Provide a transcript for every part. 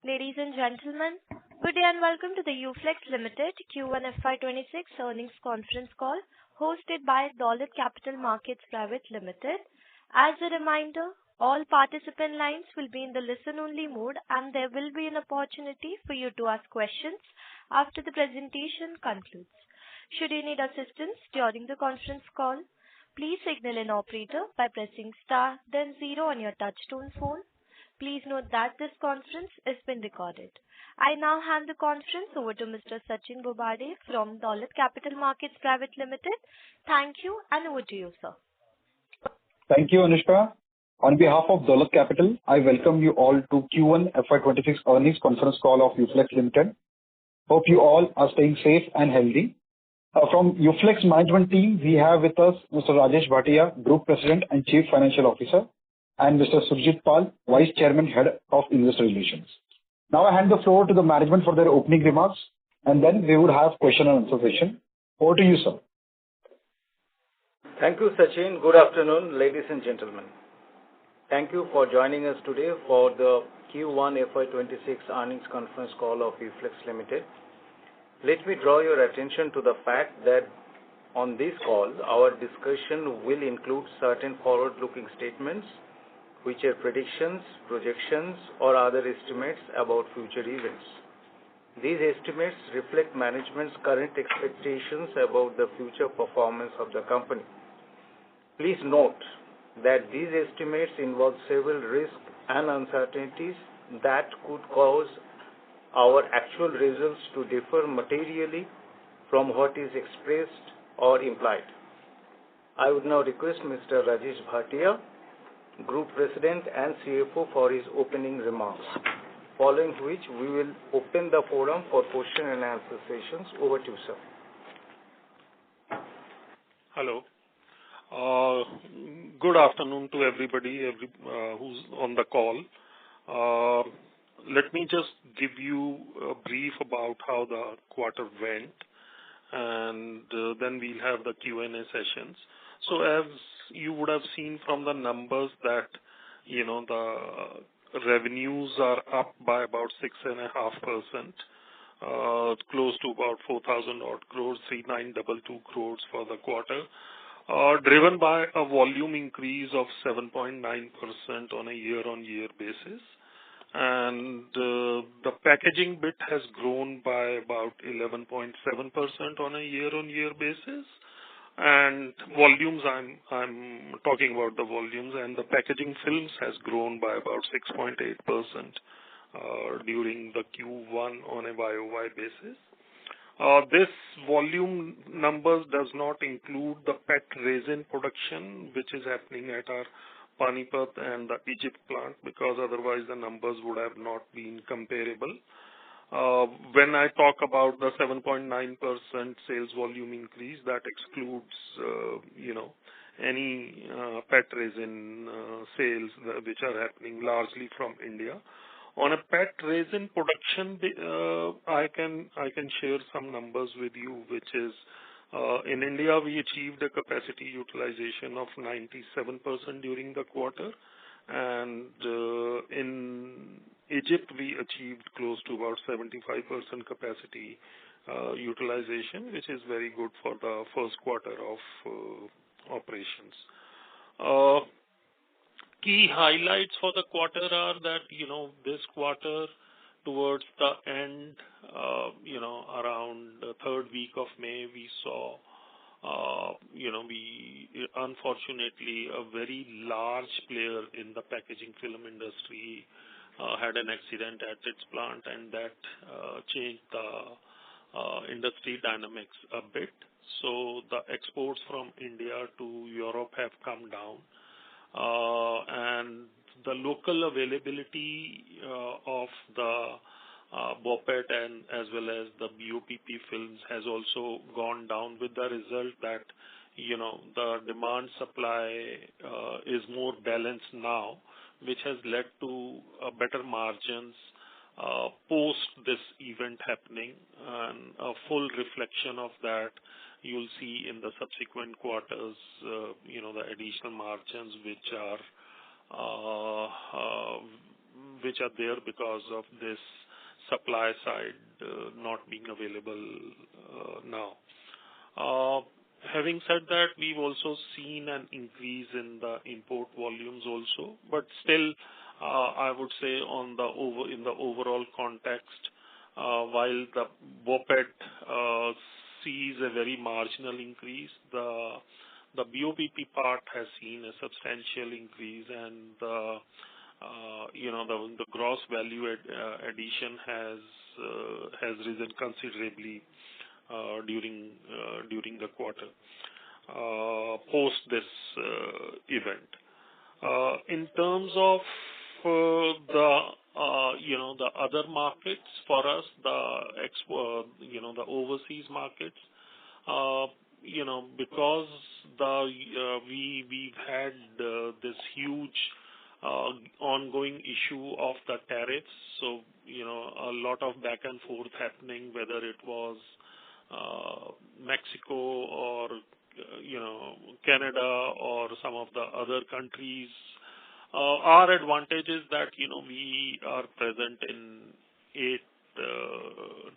Ladies and gentlemen, good day and welcome to the Uflex Ltd Q1 FY 2026 earnings conference call hosted by Decode Capital Markets Private Limited. As a reminder, all participant lines will be in the listen-only mode and there will be an opportunity for you to ask questions after the presentation concludes. Should you need assistance during the conference call, please signal an operator by pressing star then 0 on your touchtone phone. Please note that this conference is being recorded. I now hand the conference over to Mr. Sachin Bobade from Decode Capital Markets Private Limited. Thank you and over to you, sir. Thank you, Anushka. On behalf of Decode Capital, I welcome you all to Q1 FY 2026 earnings conference call of Uflex Ltd. Hope you all are staying safe and healthy. From Uflex management team, we have with us Mr. Rajesh Bhatia, Group President and Chief Financial Officer, and Mr. Surjit Pal, Vice Chairman, Head of Investor Relations. Now I hand the floor to the management for their opening remarks, and then we would have question and answer session. Over to you, sir. Thank you, Sachin. Good afternoon, ladies and gentlemen. Thank you for joining us today for the Q1 FY 2026 earnings conference call of Uflex Ltd. Let me draw your attention to the fact that on this call, our discussion will include certain forward-looking statements, which are predictions, projections, or other estimates about future events. These estimates reflect management's current expectations about the future performance of the company. Please note that these estimates involve several risks and uncertainties that could cause our actual results to differ materially from what is expressed or implied. I would now request Mr. Rajesh Bhatia, Group President and CFO, for his opening remarks, following which we will open the forum for question and answer sessions. Over to you, sir. Hello. Good afternoon to everybody who's on the call. Let me just give you a brief about how the quarter went, and then we'll have the Q&A sessions. So as you would have seen from the numbers that, the revenues are up by about 6.5%, close to about 4,000 odd crores, 3,922 crores for the quarter, driven by a volume increase of 7.9% on a year-on-year basis. And the packaging bit has grown by about 11.7% on a year-on-year basis. And volumes, I'm talking about the volumes, and the packaging films has grown by about 6.8% during the Q1 on a YOY basis. This volume numbers does not include the PET resin production, which is happening at our Panipat and the Egypt plant, because otherwise the numbers would have not been comparable. When I talk about the 7.9% sales volume increase, that excludes, any PET resin sales which are happening largely from India. On a PET resin production, I can share some numbers with you, which is in India we achieved a capacity utilization of 97% during the quarter, and in Egypt we achieved close to about 75% capacity utilization, which is very good for the first quarter of operations. Key highlights for the quarter are that, this quarter towards the end, around the third week of May, we saw, unfortunately, a very large player in the packaging film industry had an accident at its plant, and that changed the industry dynamics a bit. So the exports from India to Europe have come down, and the local availability of the BOPET and as well as the BOPP films has also gone down, with the result that the demand supply is more balanced now, which has led to better margins post this event happening, and a full reflection of that you'll see in the subsequent quarters, the additional margins which are which are there because of this supply side not being available now. Having said that, we've also seen an increase in the import volumes also, but still, I would say in the overall context, while the BOPET sees a very marginal increase, the BOPP part has seen a substantial increase, and the gross value addition has risen considerably during the quarter post this event. In terms of the other markets for us, the overseas markets, because we've had this huge ongoing issue of the tariffs, so a lot of back and forth happening, whether it was Mexico or Canada or some of the other countries. Our advantage is that we are present in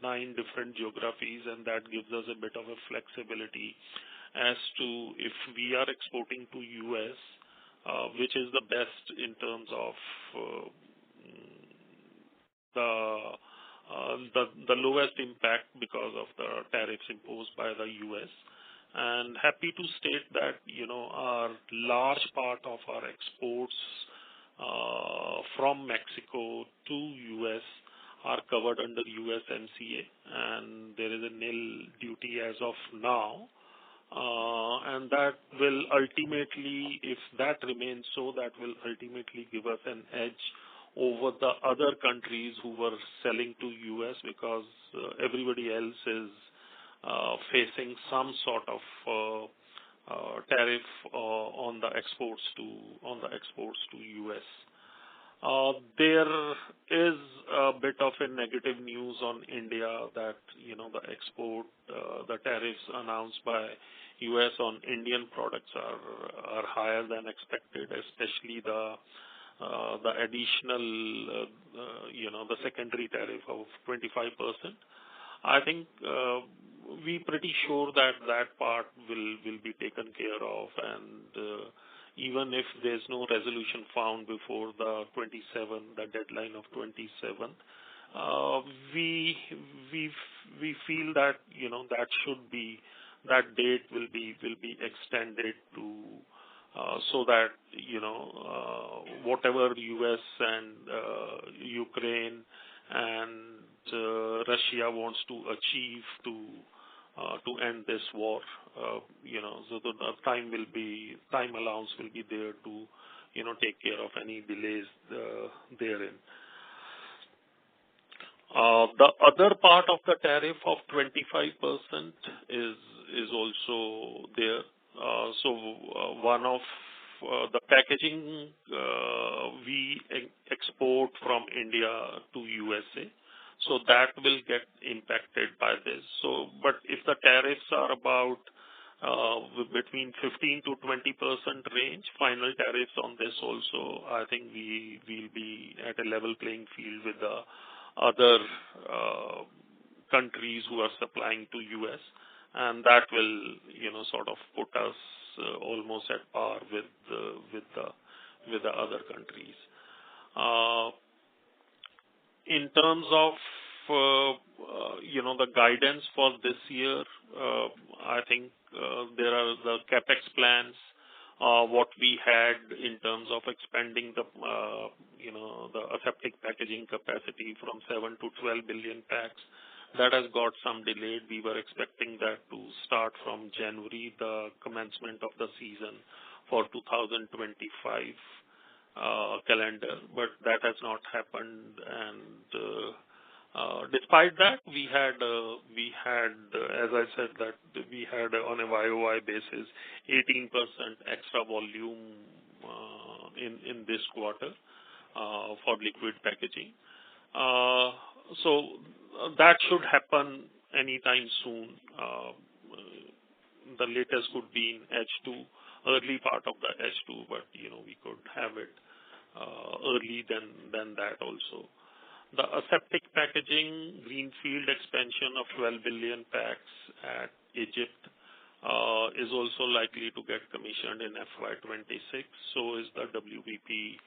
9 different geographies, and that gives us a bit of a flexibility as to if we are exporting to US, which is the best in terms of the lowest impact because of the tariffs imposed by the US. And happy to state that our large part of our exports from Mexico to US are covered under USMCA, and there is a nil duty as of now. And that will ultimately, if that remains so, that will ultimately give us an edge over the other countries who were selling to US, because everybody else is facing some sort of tariff on the exports to US. There is a bit of a negative news on India that the tariffs announced by US on Indian products are higher than expected, especially the additional the secondary tariff of 25%. I think we're pretty sure that part will be taken care of, and even if there's no resolution found before the deadline of 27, we feel that that date will be extended to so that whatever US and Ukraine and Russia wants to achieve to end this war, so the time allowance will be there to take care of any delays therein. The other part of the tariff of 25% is also there. So one of the packaging we export from India to USA, so that will get impacted by this. So, but if the tariffs are about between 15 to 20% range, final tariffs on this also, I think we will be at a level playing field with the other countries who are supplying to US, and that will sort of put us almost at par with the other countries. In terms of the guidance for this year, I think there are the capex plans. What we had in terms of expanding the aseptic packaging capacity from 7 to 12 billion packs, that has got some delayed. We were expecting that to start from January, the commencement of the season for 2025 calendar, but that has not happened. And despite that, we had, as I said, that we had on a YOY basis 18% extra volume in this quarter for liquid packaging. So that should happen anytime soon. The latest could be in H2, early part of the H2, but we could have it early than that also. The aseptic packaging greenfield expansion of 12 billion packs at Egypt is also likely to get commissioned in FY26. So is the WBP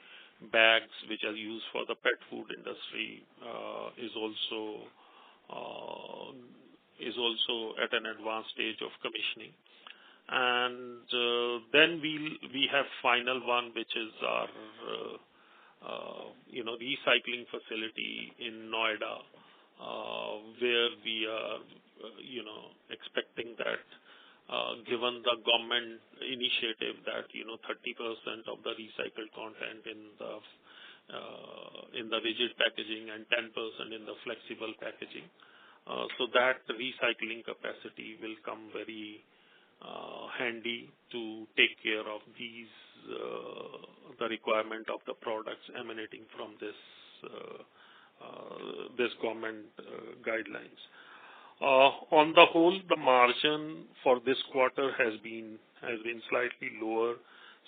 bags, which are used for the pet food industry, is also at an advanced stage of commissioning. And then we have final one, which is our recycling facility in Noida, where we are expecting that given the government initiative that 30% of the recycled content in the rigid packaging and 10% in the flexible packaging, so that recycling capacity will come very handy to take care of these the requirement of the products emanating from this government guidelines. On the whole, the margin for this quarter has been slightly lower.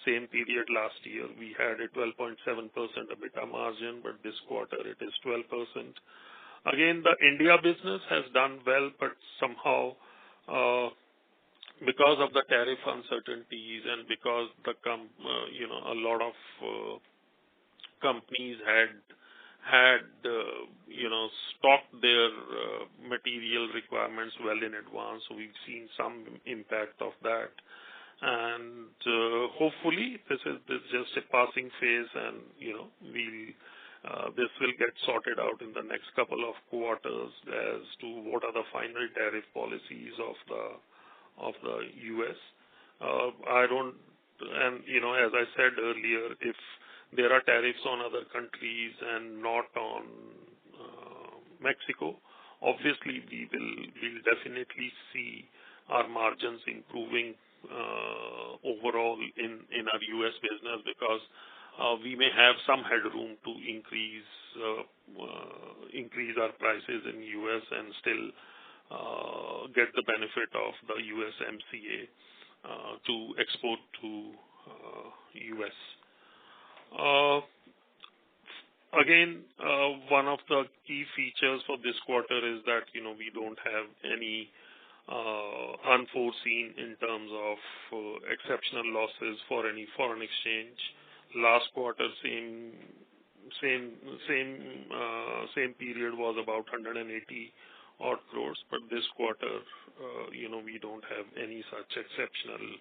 Same period last year, we had a 12.7% EBITDA margin, but this quarter it is 12%. Again, the India business has done well, but somehow because of the tariff uncertainties and because a lot of companies had stocked their material requirements well in advance, so we've seen some impact of that. And hopefully this is just a passing phase, and this will get sorted out in the next couple of quarters as to what are the final tariff policies of the U.S. As I said earlier, if there are tariffs on other countries and not on Mexico, obviously we'll definitely see our margins improving overall in our U.S. business, because we may have some headroom to increase our prices in U.S. and still get the benefit of the USMCA to export to U.S. Again, one of the key features for this quarter is that we don't have any unforeseen in terms of exceptional losses for any foreign exchange. Last quarter, same period was about 180 odd crores, but this quarter, we don't have any such exceptional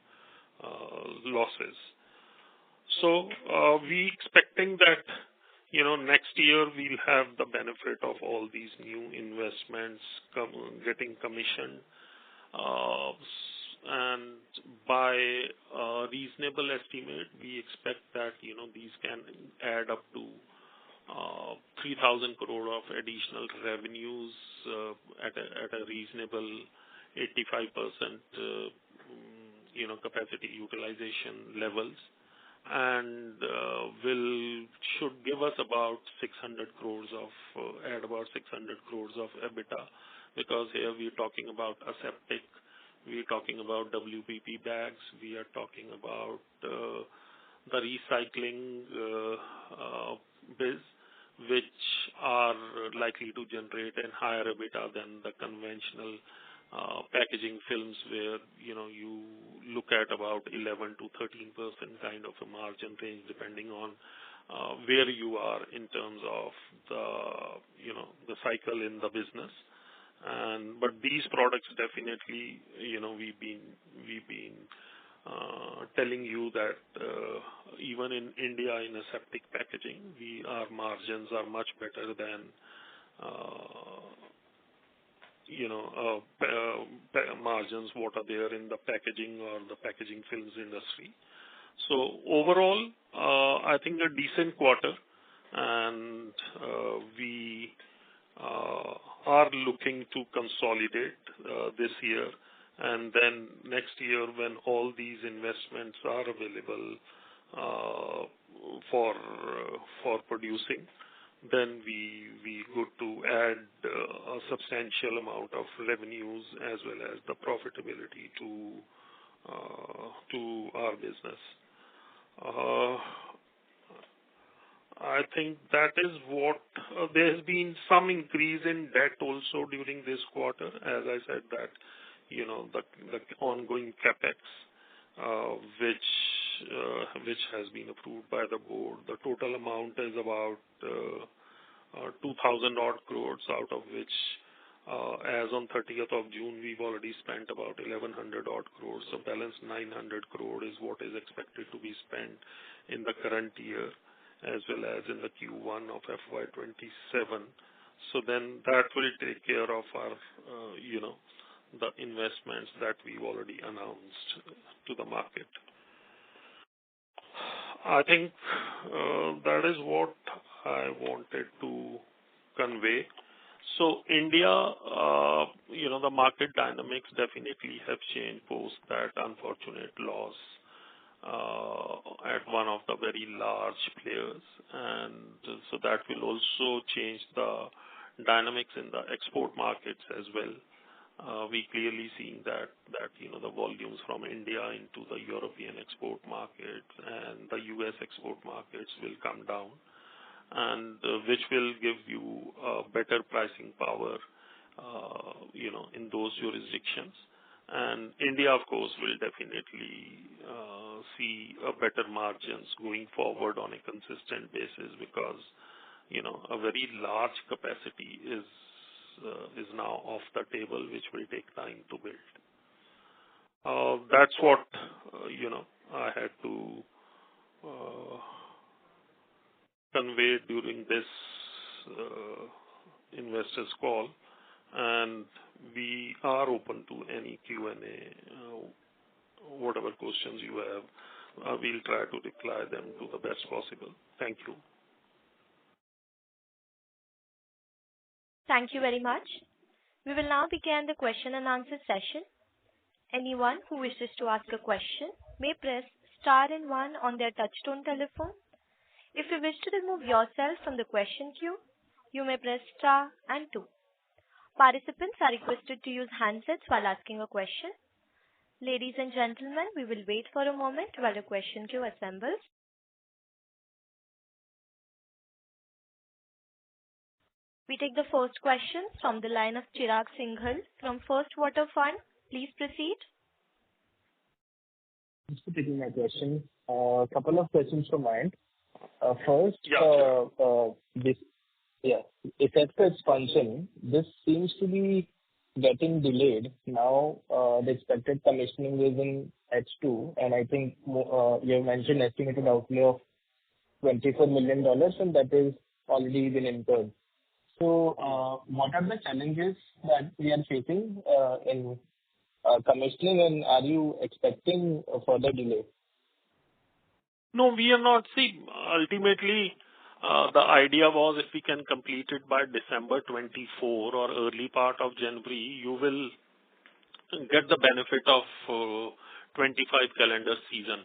losses. So we expecting that next year we'll have the benefit of all these new investments getting commissioned, and by a reasonable estimate, we expect that these can add up to 3,000 crore of additional revenues at a reasonable 85% capacity utilization levels, and should give us about 600 crores of EBITDA, because here we're talking about aseptic, we're talking about WPP bags, we are talking about the recycling biz, which are likely to generate a higher EBITDA than the conventional packaging films, where you look at about 11 to 13% kind of a margin range, depending on where you are in terms of the cycle in the business. But these products definitely, we've been telling you that even in India, in aseptic packaging, our margins are much better than margins what are there in the packaging or the packaging films industry. So overall, I think a decent quarter, and we are looking to consolidate this year, and then next year, when all these investments are available for producing, then we good to add a substantial amount of revenues as well as the profitability to our business. I think that is what there has been some increase in debt also during this quarter. As I said that, the ongoing CapEx, which has been approved by the board. The total amount is about 2,000 odd crores, out of which, as on 30th of June, we've already spent about 1,100 odd crores. So balance 900 crore is what is expected to be spent in the current year, as well as in the Q1 of FY 27. So then that will take care of our, the investments that we've already announced to the market. I think that is what I wanted to convey. So India, the market dynamics definitely have changed post that unfortunate loss at one of the very large players, and so that will also change the dynamics in the export markets as well. We clearly seeing that the volumes from India into the European export markets and the US export markets will come down, and which will give you better pricing power, in those jurisdictions. And India, of course, will definitely see a better margins going forward on a consistent basis, because a very large capacity is now off the table, which will take time to build. That's what I had to convey during this investors call, and we are open to any Q&A. Whatever questions you have, we'll try to reply them to the best possible. Thank you. Thank you very much. We will now begin the question and answer session. Anyone who wishes to ask a question may press star and 1 on their touchtone telephone. If you wish to remove yourself from the question queue, you may press star and 2. Participants are requested to use handsets while asking a question. Ladies and gentlemen, we will wait for a moment while the question queue assembles. We take the first question from the line of Chirag Singhal from First Water Fund. Please proceed. Thanks for taking my question. A couple of questions from my end. First, effective expansion, this seems to be getting delayed. Now, the expected commissioning is in H2, and I think you have mentioned estimated outlay of $24 million, and that is already been incurred. So, what are the challenges that we are facing in commissioning, and are you expecting a further delay? No, we are not. See, ultimately, the idea was if we can complete it by December 24 or early part of January, you will get the benefit of 25 calendar season.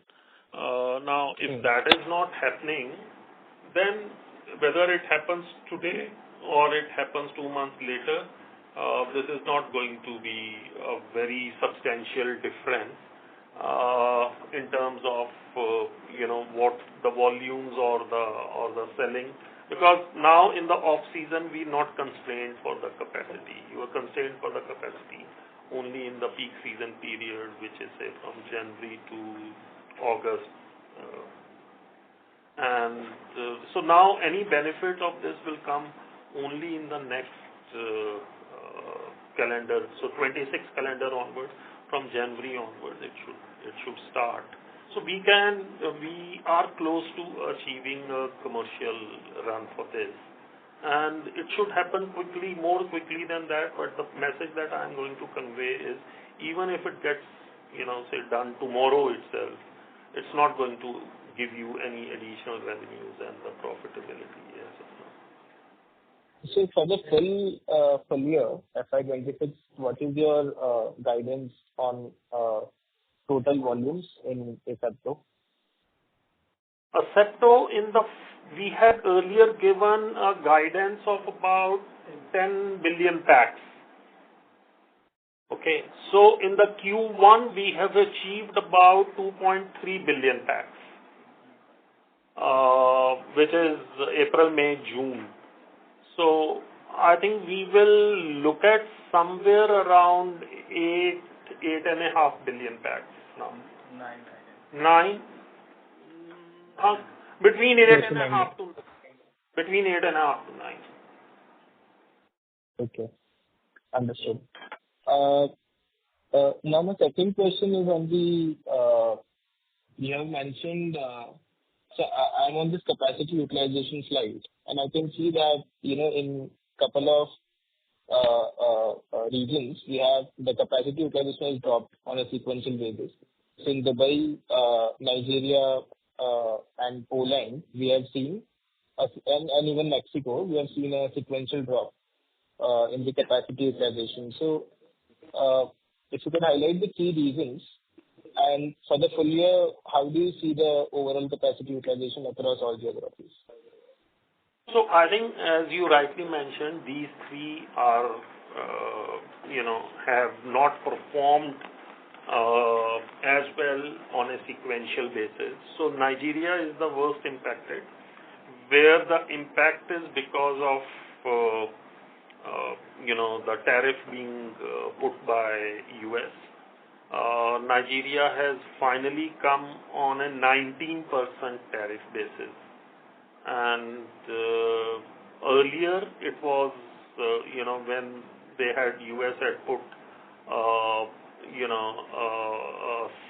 Now, if that is not happening, then whether it happens today or it happens 2 months later, this is not going to be a very substantial difference in terms of what the volumes or the selling, because now in the off season we are not constrained for the capacity. You are constrained for the capacity only in the peak season period, which is say from January to August, and so now any benefit of this will come only in the next calendar. So 26 calendar onwards, from January onwards, it should start. So we are close to achieving a commercial run for this, and it should happen quickly, more quickly than that. But the message that I am going to convey is, even if it gets say done tomorrow itself, it's not going to give you any additional revenues and the profitability as of now. So for the full year, FY26, what is your guidance on total volumes in Asepto? Asepto, we had earlier given a guidance of about 10 billion packs. Okay, so in the Q1 we have achieved about 2.3 billion packs. which is April, May, June. So I think we will look at somewhere around 8.5 billion packs now. 9. Between 8.5 to 9. Okay, understood. Now my second question is on the, you have mentioned, so I'm on this capacity utilization slide, and I can see that, in couple of regions, we have the capacity utilization has dropped on a sequential basis. So in Dubai, Nigeria, and Poland, we have seen, and even Mexico, we have seen a sequential drop in the capacity utilization. So, if you could highlight the key reasons, and for the full year, how do you see the overall capacity utilization across all geographies? So I think, as you rightly mentioned, these three are, have not performed as well on a sequential basis. So Nigeria is the worst impacted, where the impact is because of the tariff being put by US. Nigeria has finally come on a 19% tariff basis, and earlier it was when they had US had put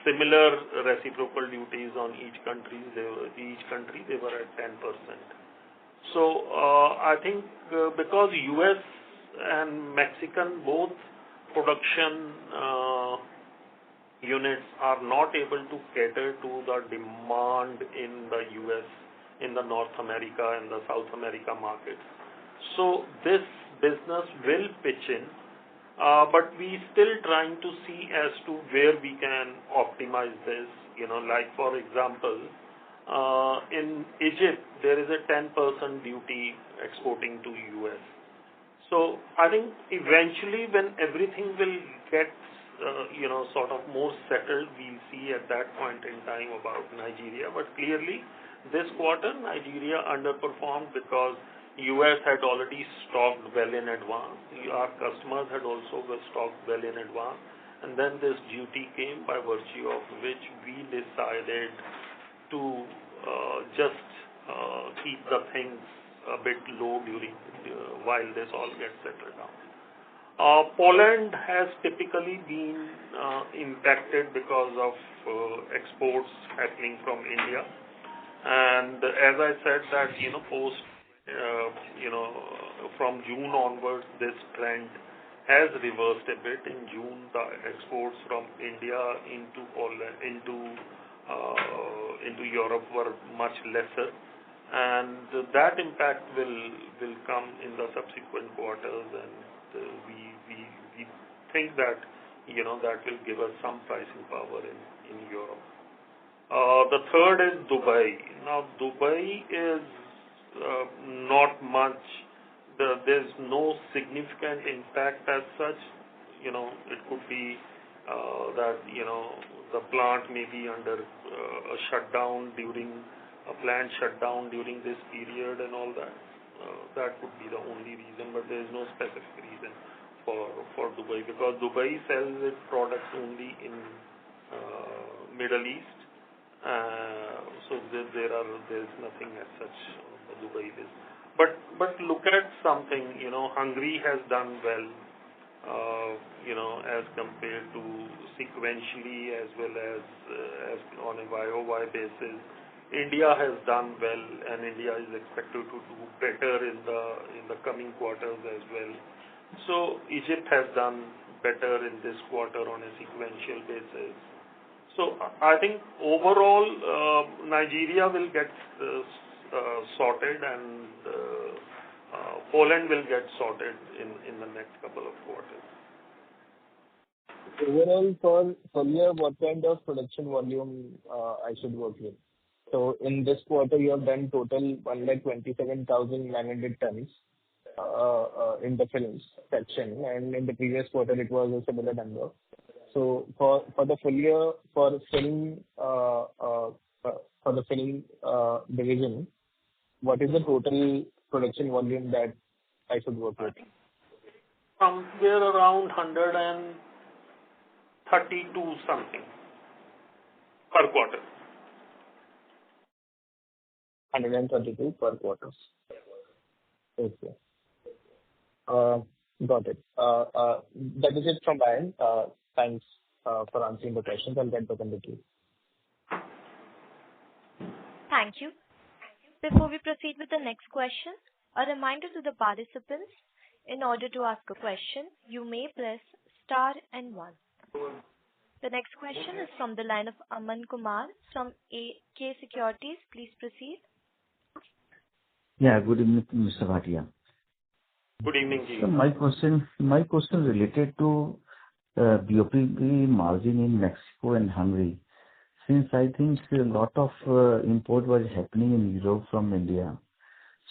similar reciprocal duties on each country. They were at 10%. So I think because US and Mexican both production units are not able to cater to the demand in the US, in the North America and the South America markets. So this business will pitch in, but we still trying to see as to where we can optimize this. Like for example, in Egypt, there is a 10% duty exporting to US. So I think eventually when everything will get, sort of more settled, we'll see at that point in time about Nigeria. But clearly, this quarter, Nigeria underperformed because US had already stocked well in advance. Our customers had also stocked well in advance. And then this duty came, by virtue of which we decided to just keep the things a bit low during while this all gets settled down. Poland has typically been impacted because of exports happening from India. And as I said that, post, from June onwards, this trend has reversed a bit. In June, the exports from India into Poland, into Europe were much lesser, and that impact will come in the subsequent quarters, and we think that that will give us some pricing power in Europe. The third is Dubai. Now Dubai is not much. There's no significant impact as such. It could be that the plant may be under a shutdown a planned shutdown during this period and all that. That would be the only reason, but there is no specific reason for Dubai, because Dubai sells its products only in Middle East. So there's nothing as such for Dubai is. But look at something, Hungary has done well, as compared to sequentially as well as on a YOY basis. India has done well, and India is expected to do better in the coming quarters as well. So Egypt has done better in this quarter on a sequential basis. So I think overall, Nigeria will get sorted, and Poland will get sorted in the next couple of quarters. Overall, for year, what kind of production volume I should work with? So in this quarter, you have done total 127,900 tons in the films section, and in the previous quarter, it was a similar number. So for the full year, for film, for the film division, what is the total production volume that I should work with? Somewhere around 132 something per quarter. 132 per quarter. Okay. Got it. That is it from my end. Thanks for answering the questions. I'll get back on the queue. Thank you. Before we proceed with the next question, a reminder to the participants, in order to ask a question, you may press star and 1. The next question is from the line of Aman Kumar from AK Securities. Please proceed. Yeah, good evening, Mr. Bhatia. Good evening to you. So my question related to BOPP margin in Mexico and Hungary. Since I think a lot of import was happening in Europe from India.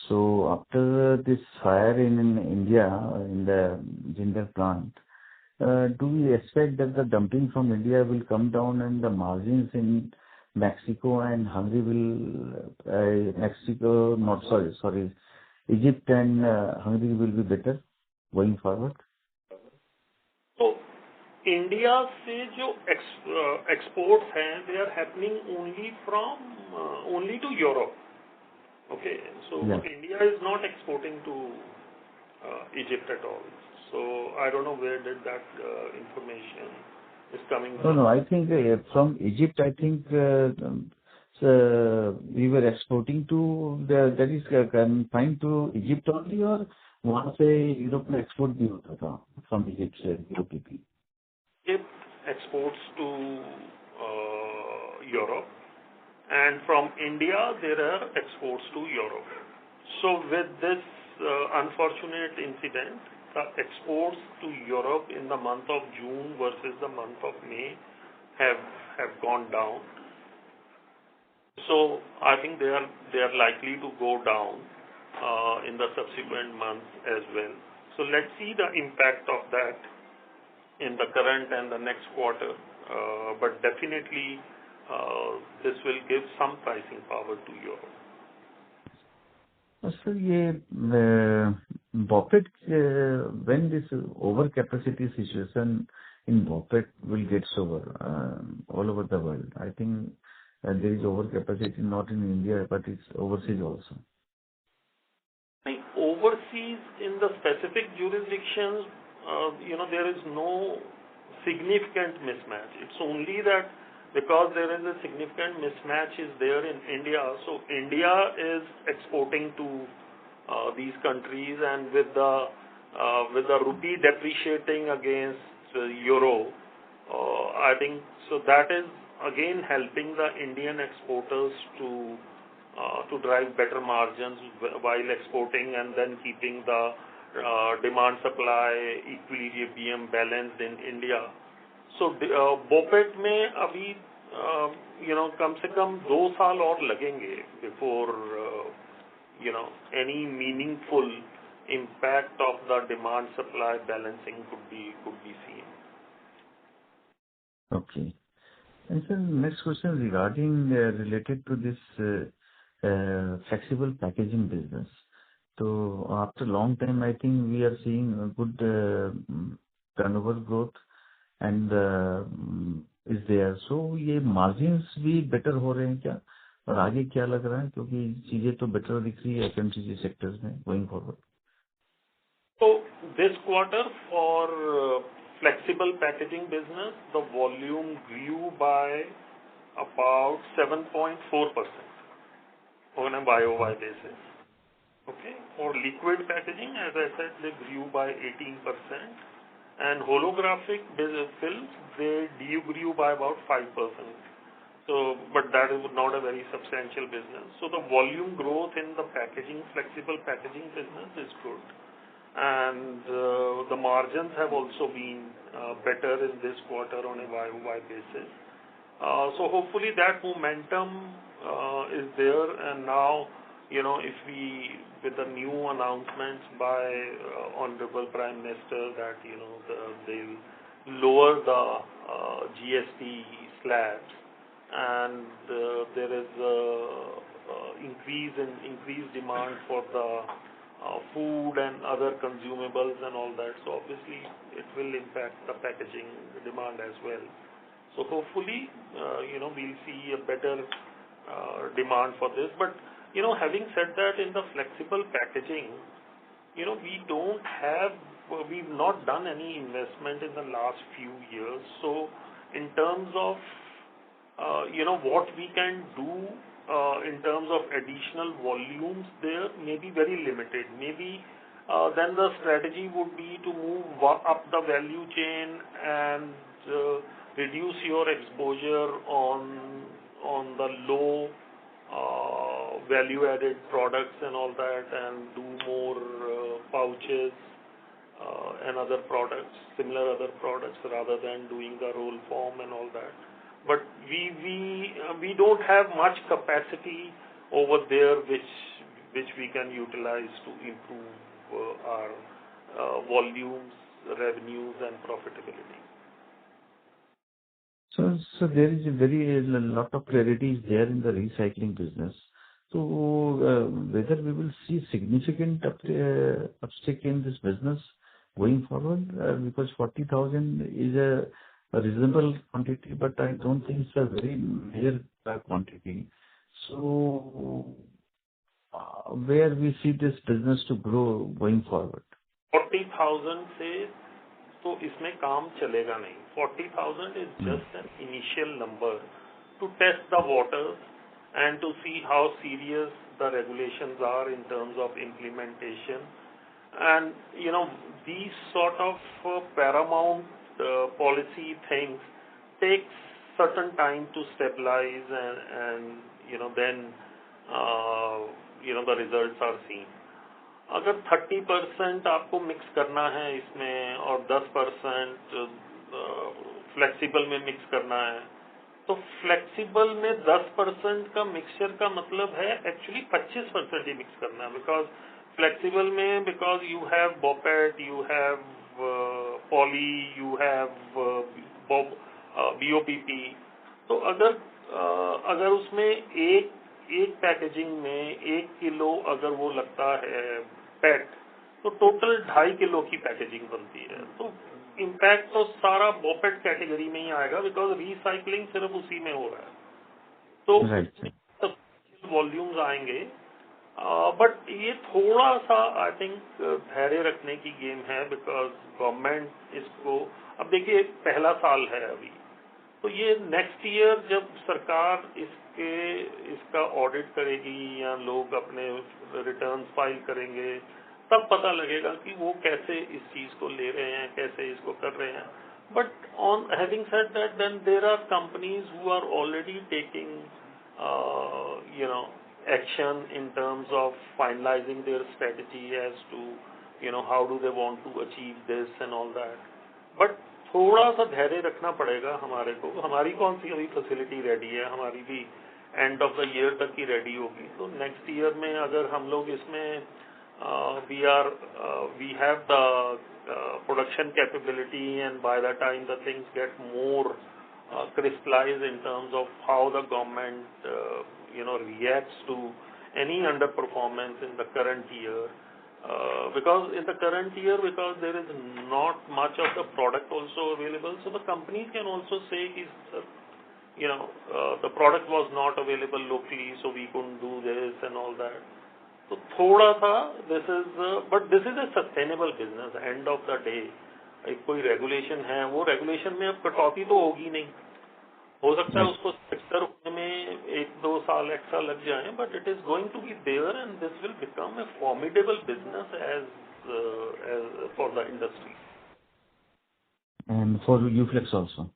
So after this fire in India, in the Jindal plant, do we expect that the dumping from India will come down and the margins in Mexico and Hungary Egypt and Hungary will be better going forward? So India से जो exports हैं, they are happening only to Europe. Okay, so Yeah. India is not exporting to Egypt at all. So I don't know where did that information is coming from. No, I think from Egypt, I think we were exporting to that is confined to Egypt only, or वहाँ से Europe में export भी होता था from Egypt से BOPP. Egypt exports to Europe, and from India there are exports to Europe. So with this unfortunate incident, the exports to Europe in the month of June versus the month of May have gone down. So I think they are likely to go down in the subsequent months as well. So let's see the impact of that in the current and the next quarter. But definitely this will give some pricing power to Europe. So ये BOPET when this overcapacity situation in BOPET will get over all over the world. I think there is overcapacity not in India but it's overseas also. Overseas in the specific jurisdictions, there is no significant mismatch. It's only that because there is a significant mismatch is there in India. So India is exporting to these countries, and with the rupee depreciating against euro, I think so that is again helping the Indian exporters to drive better margins while exporting, and then keeping the demand supply equilibrium balanced in India. So BOPET में अभी कम से कम 2 साल और लगेंगे before any meaningful impact of the demand supply balancing could be seen. Okay. And so next question regarding related to this flexible packaging business. So after a long time, I think we are seeing a good turnover growth and is there. So ये margins भी better हो रहे हैं क्या? और आगे क्या लग रहा है? क्योंकि चीजें तो better दिख रही है FMCG sectors में going forward. So this quarter for flexible packaging business, the volume grew by about 7.4% on a YOY basis. Okay. For liquid packaging, as I said, they grew by 18%, and holographic films they grew by about 5%. So, but that is not a very substantial business. So the volume growth in the flexible packaging business is good. And the margins have also been better in this quarter on a YOY basis. So hopefully that momentum is there, and now if we, with the new announcements by Honorable Prime Minister that they'll lower the GST slabs, and there is increased demand for the food and other consumables and all that. So obviously, it will impact the packaging demand as well. So hopefully, we'll see a better demand for this. But, having said that, in the flexible packaging, we've not done any investment in the last few years. So in terms of, what we can do in terms of additional volumes there may be very limited. Maybe then the strategy would be to move up the value chain and reduce your exposure on the low value-added products and all that, and do more pouches and other products, similar other products, rather than doing the roll form and all that. But we don't have much capacity over there which we can utilize to improve our volumes, revenues, and profitability. So there is a lot of clarity there in the recycling business. So whether we will see significant uptick in this business going forward, because 40,000 is a reasonable quantity, but I don't think it's a very major quantity. So where we see this business to grow going forward? 40,000 से तो इसमें काम चलेगा नहीं. 40,000 is just an initial number to test the waters and to see how serious the regulations are in terms of implementation. And, these sort of paramount policy things takes certain time to stabilize and then, the results are seen. अगर 30% आपको mix करना है इसमें और 10% flexible में mix करना है, तो फ्लेक्सिबल में 10% का मिक्सचर का मतलब है एक्चुअली 25% ही मिक्स करना है. बिकॉज फ्लेक्सिबल में you have BOPET, you have poly, you have BOPP. तो अगर उसमें एक पैकेजिंग में 1 किलो अगर वो लगता है पेट, तो टोटल 2.5 किलो की पैकेजिंग बनती है. तो इम्पैक्ट तो सारा बॉपेट कैटेगरी में ही आएगा, बिकॉज रिसाइकलिंग सिर्फ उसी में हो रहा है. तो वॉल्यूम्स आएंगे, बट ये थोड़ा सा आई थिंक धैर्य रखने की गेम है, बिकॉज गवर्नमेंट इसको, अब देखिए पहला साल है अभी, तो ये नेक्स्ट ईयर जब सरकार इसका ऑडिट करेगी या लोग अपने रिटर्न्स फाइल करेंगे, तब पता लगेगा कि वो कैसे इस चीज को ले रहे हैं, कैसे इसको कर रहे हैं. But on having said that, then there are companies who are already taking action in terms of finalizing their strategy as to how do they want to achieve this and all that. But थोड़ा सा धैर्य रखना पड़ेगा हमारे को. हमारी कौन सी अभी फैसिलिटी रेडी है, हमारी भी एंड ऑफ द ईयर तक की रेडी होगी. तो नेक्स्ट ईयर में अगर हम लोग इसमें we have the production capability, and by the time the things get more crystallized in terms of how the government reacts to any underperformance in the current year, because in the current year, because there is not much of the product also available, so the companies can also say the product was not available locally, so we couldn't do this and all that. So थोड़ा सा but this is a sustainable business. End of the day, एक कोई regulation है, वो regulation में अब कटौती तो होगी नहीं. हो सकता है उसको सेक्टर होने में 1-2 साल एक्स्ट्रा लग जाए, but it is going to be there, and this will become a formidable business as for the industry. And for Uflex also.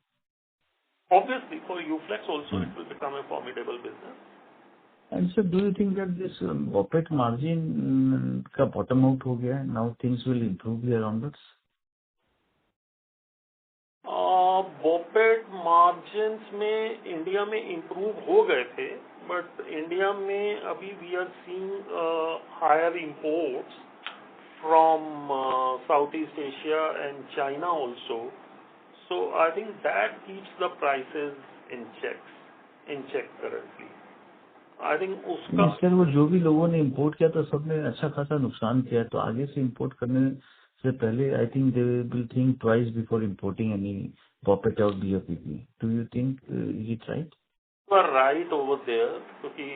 Obviously, for Uflex also, it will become a formidable business. And so, do you think that this BOPET margin का bottom out हो गया? Now things will improve here onwards. BOPET margins में India में improve हो गए थे, but India में अभी we are seeing higher imports from Southeast Asia and China also. So I think that keeps the prices in check. in check currently. I think sir वो जो भी लोगों ने इम्पोर्ट किया तो सबने अच्छा खासा नुकसान किया, तो आगे से इम्पोर्ट करने से पहले I think they will think twice before importing any BOPET और BOPP. Do you think is it right? Right over there, क्योंकि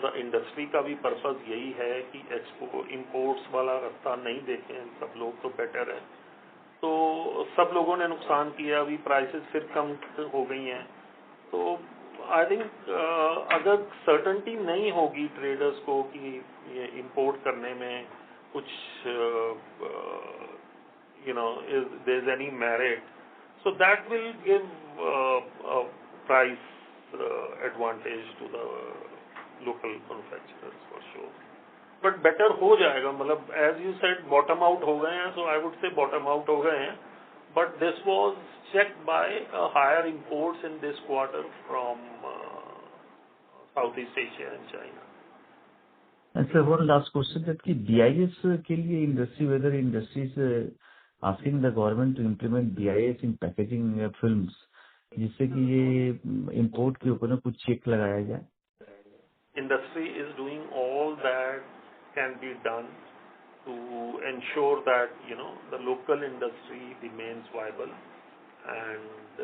द इंडस्ट्री का भी पर्पज यही है कि एक्सपोर्ट इम्पोर्ट्स वाला रास्ता नहीं देखें सब लोग, तो बेटर है. तो सब लोगों ने नुकसान किया, अभी प्राइसेस फिर कम हो गई हैं. तो आई थिंक अगर सर्टेनिटी नहीं होगी ट्रेडर्स को कि ये इंपोर्ट करने में कुछ there is any merit, so that will give price advantage to the local manufacturers for sure. But better हो जाएगा, मतलब as you said bottom out हो गए हैं, so I would say bottom out हो गए हैं. But this was checked by higher imports in this quarter from Southeast Asia and China. And sir, one last question, that कि BIS के लिए industry, whether industries asking the government to implement BIS in packaging films, जिससे कि ये import के ऊपर ना कुछ चेक लगाया जाए. Industry is doing all that can be done to ensure that the local industry remains viable, and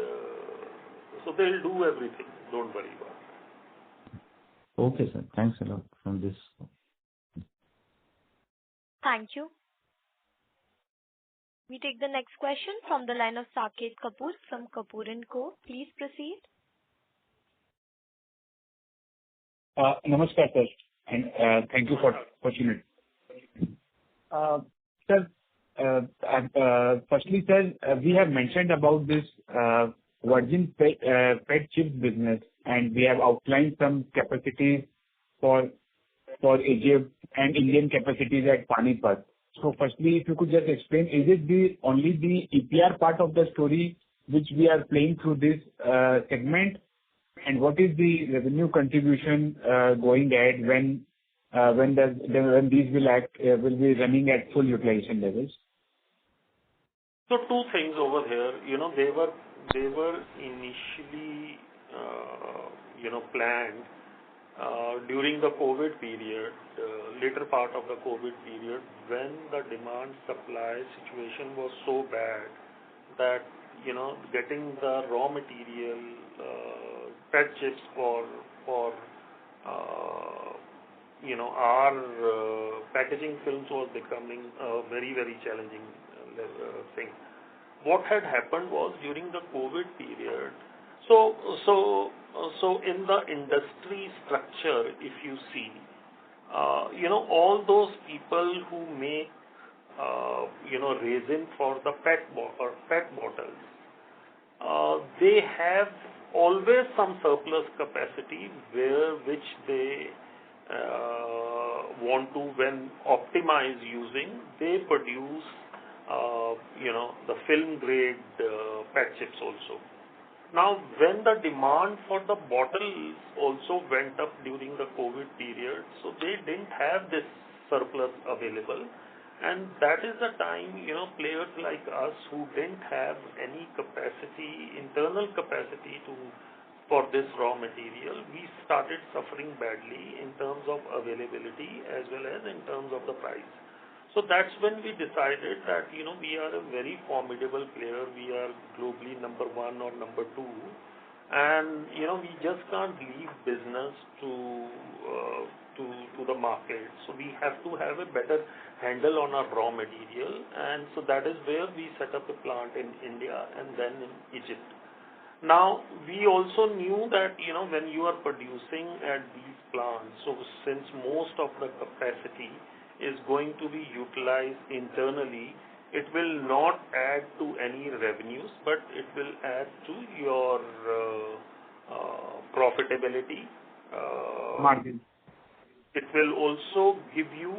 so they'll do everything. Don't worry about it. Okay, sir. Thanks a lot from this. Thank you. We take the next question from the line of Saket Kapoor from Kapoor & Co. Please proceed. Namaskar, sir, and thank you for the opportunity. Sir, firstly, sir, we have mentioned about this virgin PET chips business, and we have outlined some capacities for Egypt and Indian capacities at Panipat. So, firstly, if you could just explain, is it only the EPR part of the story which we are playing through this segment, and what is the revenue contribution going ahead when these will be running at full utilization levels? So two things over here. They were initially planned during the COVID period, later part of the COVID period, when the demand supply situation was so bad that getting the raw material PET chips for our packaging films was becoming a very, very challenging thing. What had happened was during the COVID period, so in the industry structure, if you see, all those people who make resin for the PET bottles, they have always some surplus capacity which they want to, when optimize using, they produce the film grade PET chips also. Now, when the demand for the bottles also went up during the COVID period, so they didn't have this surplus available, and that is the time players like us who didn't have any capacity, internal capacity for this raw material, we started suffering badly in terms of availability as well as in terms of the price. So that's when we decided that we are a very formidable player. We are globally number 1 or number 2, and we just can't leave business to the market. So we have to have a better handle on our raw material, and so that is where we set up a plant in India and then in Egypt. Now, we also knew that, when you are producing at these plants, so since most of the capacity is going to be utilized internally, it will not add to any revenues, but it will add to your profitability. Margin. It will also give you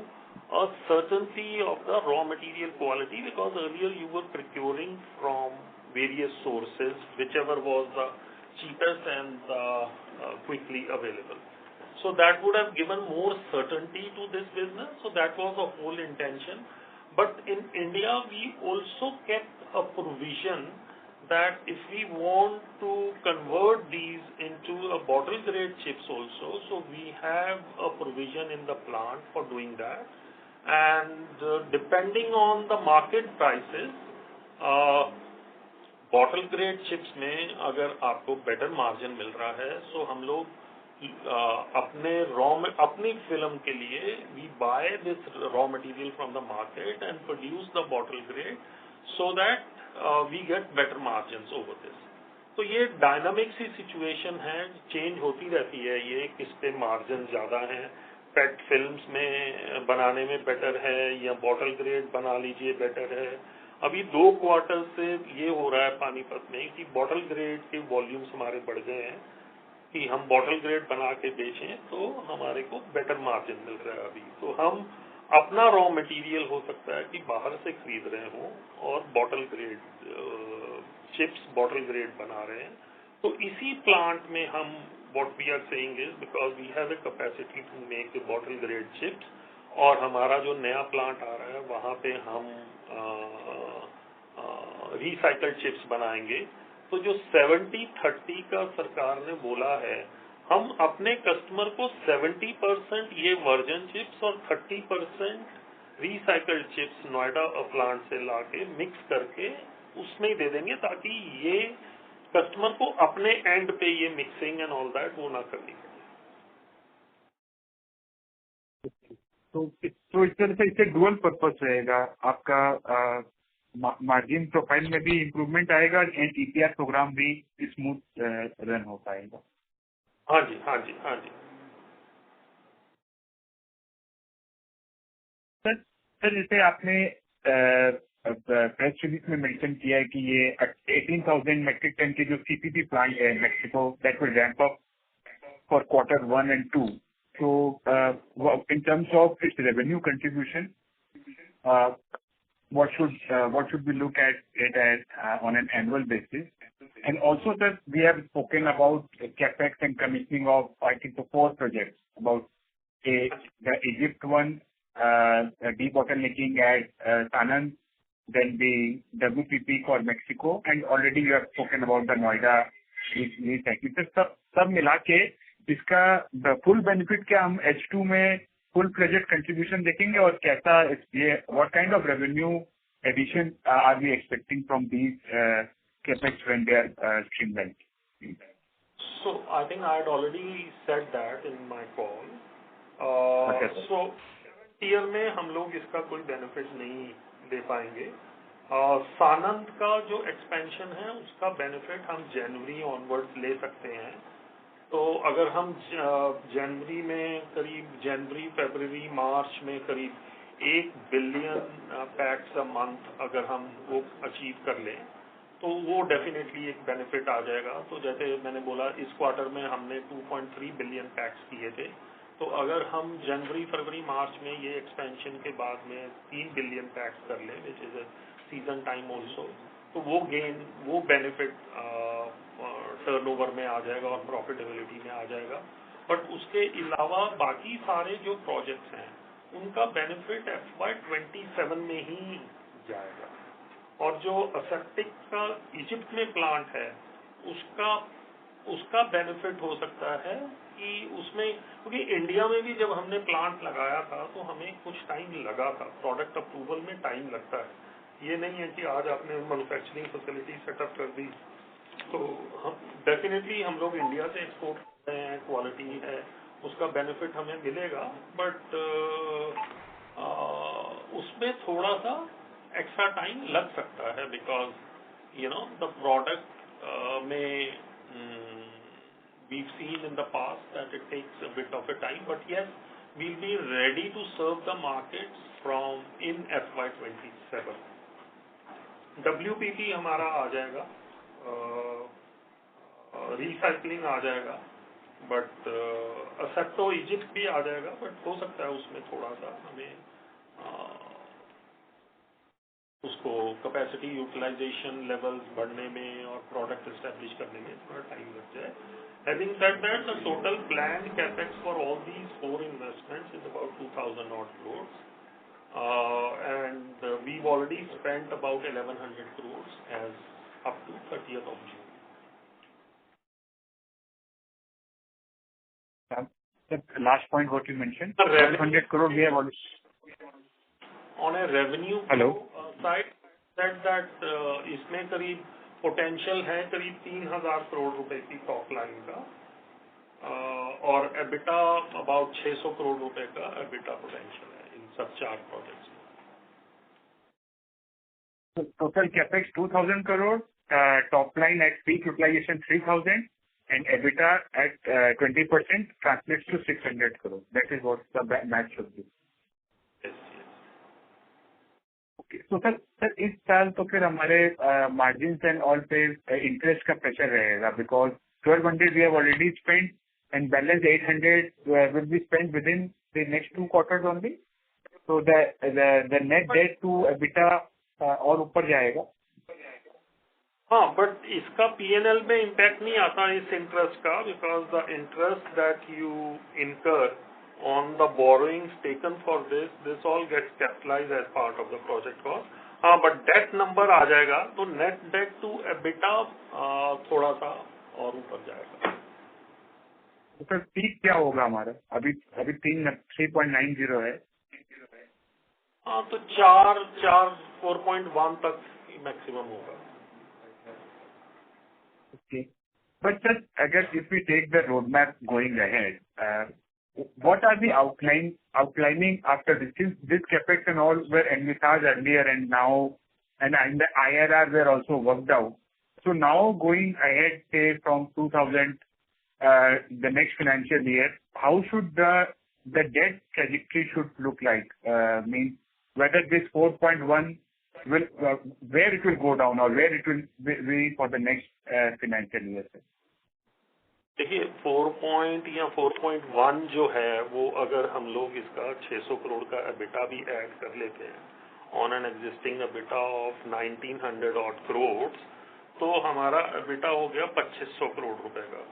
a certainty of the raw material quality, because earlier you were procuring from various sources, whichever was the cheapest and quickly available. So that would have given more certainty to this business. So that was the whole intention. But in India, we also kept a provision that if we want to convert these into a bottle grade chips also, so we have a provision in the plant for doing that. And depending on the market prices, bottle grade chips में अगर आपको better margin मिल रहा है, सो हम लोग अपनी film के लिए we buy this raw material from the market and produce the bottle grade so that we get better margins over this. तो ये डायनामिक सी सिचुएशन है, चेंज होती रहती है. ये किस पे मार्जिन ज्यादा है, पेट फिल्म्स में बनाने में बेटर है या बॉटल ग्रेड बना लीजिए बेटर है. अभी 2 क्वार्टर से ये हो रहा है पानीपत में कि बॉटल ग्रेड के वॉल्यूम्स हमारे बढ़ गए हैं कि हम बॉटल ग्रेड बना के बेचें तो हमारे को बेटर मार्जिन मिल रहा है. अभी तो हम अपना रॉ मटेरियल हो सकता है कि बाहर से खरीद रहे हों और bottle grade chips bottle grade बना रहे हैं. तो इसी प्लांट में हम what we are saying is because we have the capacity to make the bottle grade chips, और हमारा जो नया प्लांट आ रहा है वहाँ पे हम रिसाइकल चिप्स बनाएंगे. तो जो 70-30 का सरकार ने बोला है, हम अपने कस्टमर को 70% ये वर्जन चिप्स और 30% रिसाइकल चिप्स नोएडा प्लांट से लाके मिक्स करके उसमें ही दे देंगे, ताकि ये कस्टमर को अपने एंड पे ये मिक्सिंग एंड ऑल दैट वो ना करनी पड़े. तो इस तरह से इससे डुअल पर्पस रहेगा आपका, मार्जिन प्रोफाइल में भी इम्प्रूवमेंट आएगा एंड ईपीआर प्रोग्राम भी स्मूथ रन हो पाएगा. हाँ जी, हाँ जी, हाँ जी. सर जैसे आपने प्रेस रिलीज में मेंशन किया है कि ये 18,000 मेट्रिक टन के जो सीपीपी प्लांट है Mexico that will ramp up for quarter 1 and 2. So in terms of its revenue contribution, what should we look at it as on an annual basis? And also, sir, we have spoken about capex and commissioning of, I think, the 4 projects, about the Egypt one, debottlenecking at Sanand, then the WPP for Mexico, and already you have spoken about the Noida recycling. सब मिला के इसका full benefit क्या हम H2 में full project contribution देखेंगे, और कैसा ये what kind of revenue addition are we expecting from these capex when they are streamlined? So I think I had already said that in my call. So year में हम लोग इसका कोई benefit नहीं दे पाएंगे. सानंद का जो एक्सपेंशन है उसका बेनिफिट हम जनवरी ऑनवर्ड्स ले सकते हैं. तो अगर हम जनवरी में करीब फरवरी मार्च में करीब 1 बिलियन पैक्स अ मंथ अगर हम वो अचीव कर लें तो वो डेफिनेटली एक बेनिफिट आ जाएगा. तो जैसे मैंने बोला इस क्वार्टर में हमने 2.3 बिलियन पैक्स किए थे. तो अगर हम जनवरी फरवरी मार्च में ये एक्सपेंशन के बाद में 3 बिलियन पैक्स कर लें which is a season time also, तो वो बेनिफिट टर्नओवर में आ जाएगा और प्रॉफिटेबिलिटी में आ जाएगा. बट उसके अलावा बाकी सारे जो प्रोजेक्ट्स हैं उनका बेनिफिट FY27 में ही जाएगा. और जो असेप्टिक का इजिप्ट में प्लांट है उसका बेनिफिट हो सकता है कि उसमें, क्योंकि इंडिया में भी जब हमने प्लांट लगाया था तो हमें कुछ टाइम लगा था. प्रोडक्ट अप्रूवल में टाइम लगता है. ये नहीं है कि आज आपने मैन्युफैक्चरिंग फैसिलिटी सेटअप कर दी तो हम डेफिनेटली हम लोग इंडिया से एक्सपोर्ट कर रहे हैं, क्वालिटी है, उसका बेनिफिट हमें मिलेगा. बट उसमें थोड़ा सा एक्स्ट्रा टाइम लग सकता है बिकॉज द प्रोडक्ट में we've seen in the past that it takes a bit of a time, but yes, we'll be ready to serve the markets from in FY27. WPP हमारा आ जाएगा, recycling आ जाएगा, but असेप्टो Egypt भी आ जाएगा. But हो सकता है उसमें थोड़ा सा हमें उसको कैपेसिटी यूटिलाइजेशन लेवल्स बढ़ने में और प्रोडक्ट एस्टेब्लिश करने में थोड़ा टाइम लग जाए. Having said that, the total planned capex for all these 4 investments is about 2,000 odd crores, and we've already spent about 1,100 crores as up to 30th of June. The last point what you mentioned, The revenue, 100 crore we have already. On a revenue side, said that इसमें करीब potential है करीब 3,000 करोड़ रुपए की top line का और EBITDA about 600 crore रुपए का EBITDA potential है इन सब 4 प्रोजेक्ट्स में. So total capex 2,000 crore, top line at peak utilization 3,000, and EBITDA at 20% translates to 600 crore. That is what the match should be. Yes. Okay. So sir इस साल तो फिर हमारे margins and all पे interest का pressure रहेगा because 1,200 we have already spent and balance 800 will be spent within the next 2 quarters only. So the net debt to EBITDA और ऊपर जाएगा. हाँ, बट इसका P&L में इम्पैक्ट नहीं आता इस इंटरेस्ट का because the interest that you incur on the borrowings taken for this all gets capitalized as part of the project cost. हाँ, but debt number आ जाएगा तो net debt to EBITDA थोड़ा सा और ऊपर जाएगा. तो फिर पीक क्या होगा हमारा? अभी 3.90 है. हाँ, तो 4.1 तक मैक्सिमम होगा. Okay. But sir, again, if we take the roadmap going ahead, what are the outlining after this? Since this capex and all were envisaged earlier and now, and the IRR were also worked out. So now going ahead, say from 2000, the next financial year, how should the debt trajectory should look like? Means whether this 4.1 will where it will go down or where it will be for the next financial year. देखिए 4 या 4.1 जो है वो अगर हम लोग इसका 600 करोड़ का EBITDA भी ऐड कर लेते हैं on an existing EBITDA of 1900 odd crores तो हमारा EBITDA हो गया 2500 करोड़ रुपए का.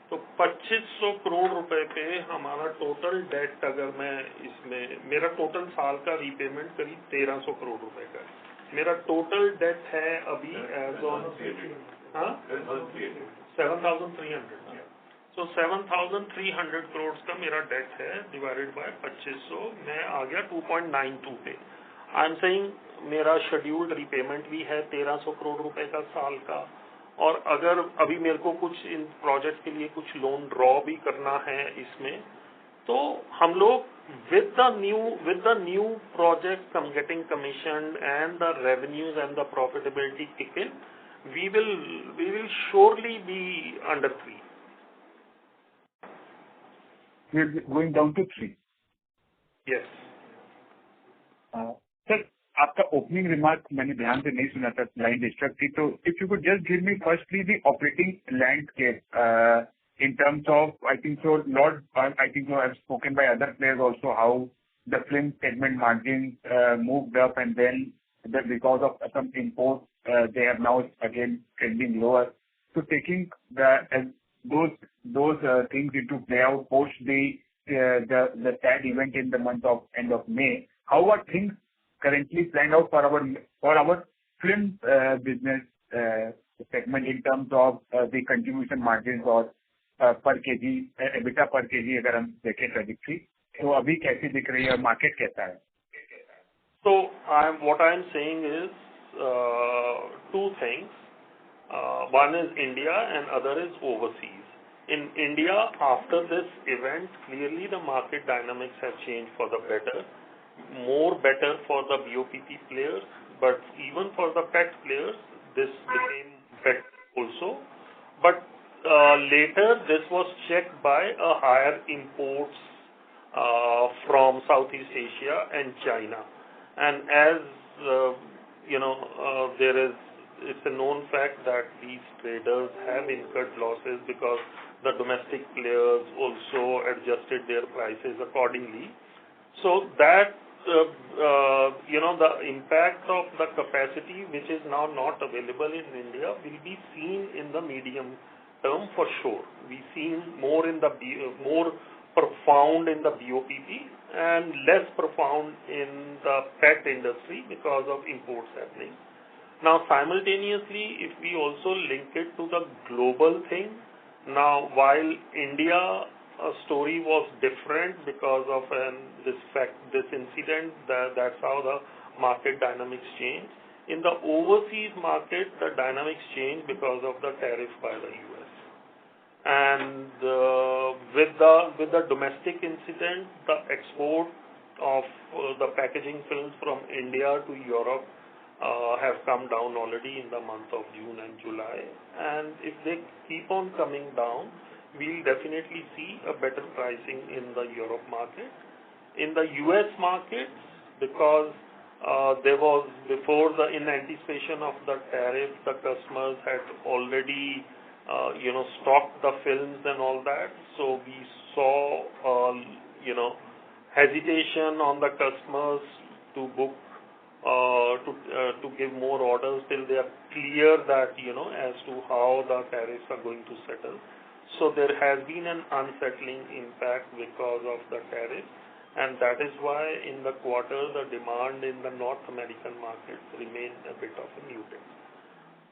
तो 2500 करोड़ रुपए पे हमारा टोटल डेट अगर मैं इसमें मेरा टोटल साल का रीपेमेंट करीब 1300 करोड़ रुपए का है. मेरा टोटल डेट है अभी एज ऑन 7,300. तो 7,300 करोड़ का मेरा डेट है डिवाइडेड बाय 2500 मैं आ गया 2.92 पे. आई एम सेइंग मेरा शेड्यूल्ड रीपेमेंट भी है 1300 करोड़ रुपए का साल का और अगर अभी मेरे को कुछ इन प्रोजेक्ट के लिए कुछ लोन ड्रॉ भी करना है इसमें तो हम लोग with the new project getting commissioned and the revenues and the profitability kick in we will surely be under 3. We are going down to 3. Yes. Sir, आपका opening remark मैंने ध्यान से नहीं सुना था, line distract थी. तो if you could just give me firstly the operating landscape in terms of I think so I've spoken by other players also how the film segment margins moved up and then because of some imports they are now again trending lower. So taking those things into play out post the sad event in the end of May, how are things currently planned out for our film business segment in terms of the contribution margins or per kg EBITDA per kg अगर हम देखें trajectory तो अभी कैसी दिख रही है और मार्केट कैसा है? So what I am saying is two things. One is India and other is overseas. In India, after this event, clearly the market dynamics have changed for the better. More better for the BOPP players, but even for the PET players, this became better also. But later, this was checked by a higher imports from Southeast Asia and China. And as it's a known fact that these traders have incurred losses because the domestic players also adjusted their prices accordingly. So that the impact of the capacity which is now not available in India will be seen in the medium term for sure. We seen more profound in the BOPP and less profound in the PET industry because of imports happening. Now, simultaneously, if we also link it to the global thing, now while India story was different because of this incident, that's how the market dynamics changed. In the overseas market, the dynamics changed because of the tariff by the US. And with the domestic incident, the export of the packaging films from India to Europe have come down already in the month of June and July. And if they keep on coming down, we'll definitely see a better pricing in the Europe market. In the US markets, because there was in anticipation of the tariff, the customers had already stocked the films and all that. So we saw hesitation on the customers to book to give more orders till they are clear that as to how the tariffs are going to settle. So there has been an unsettling impact because of the tariff, and that is why in the quarter the demand in the North American markets remained a bit of a muted.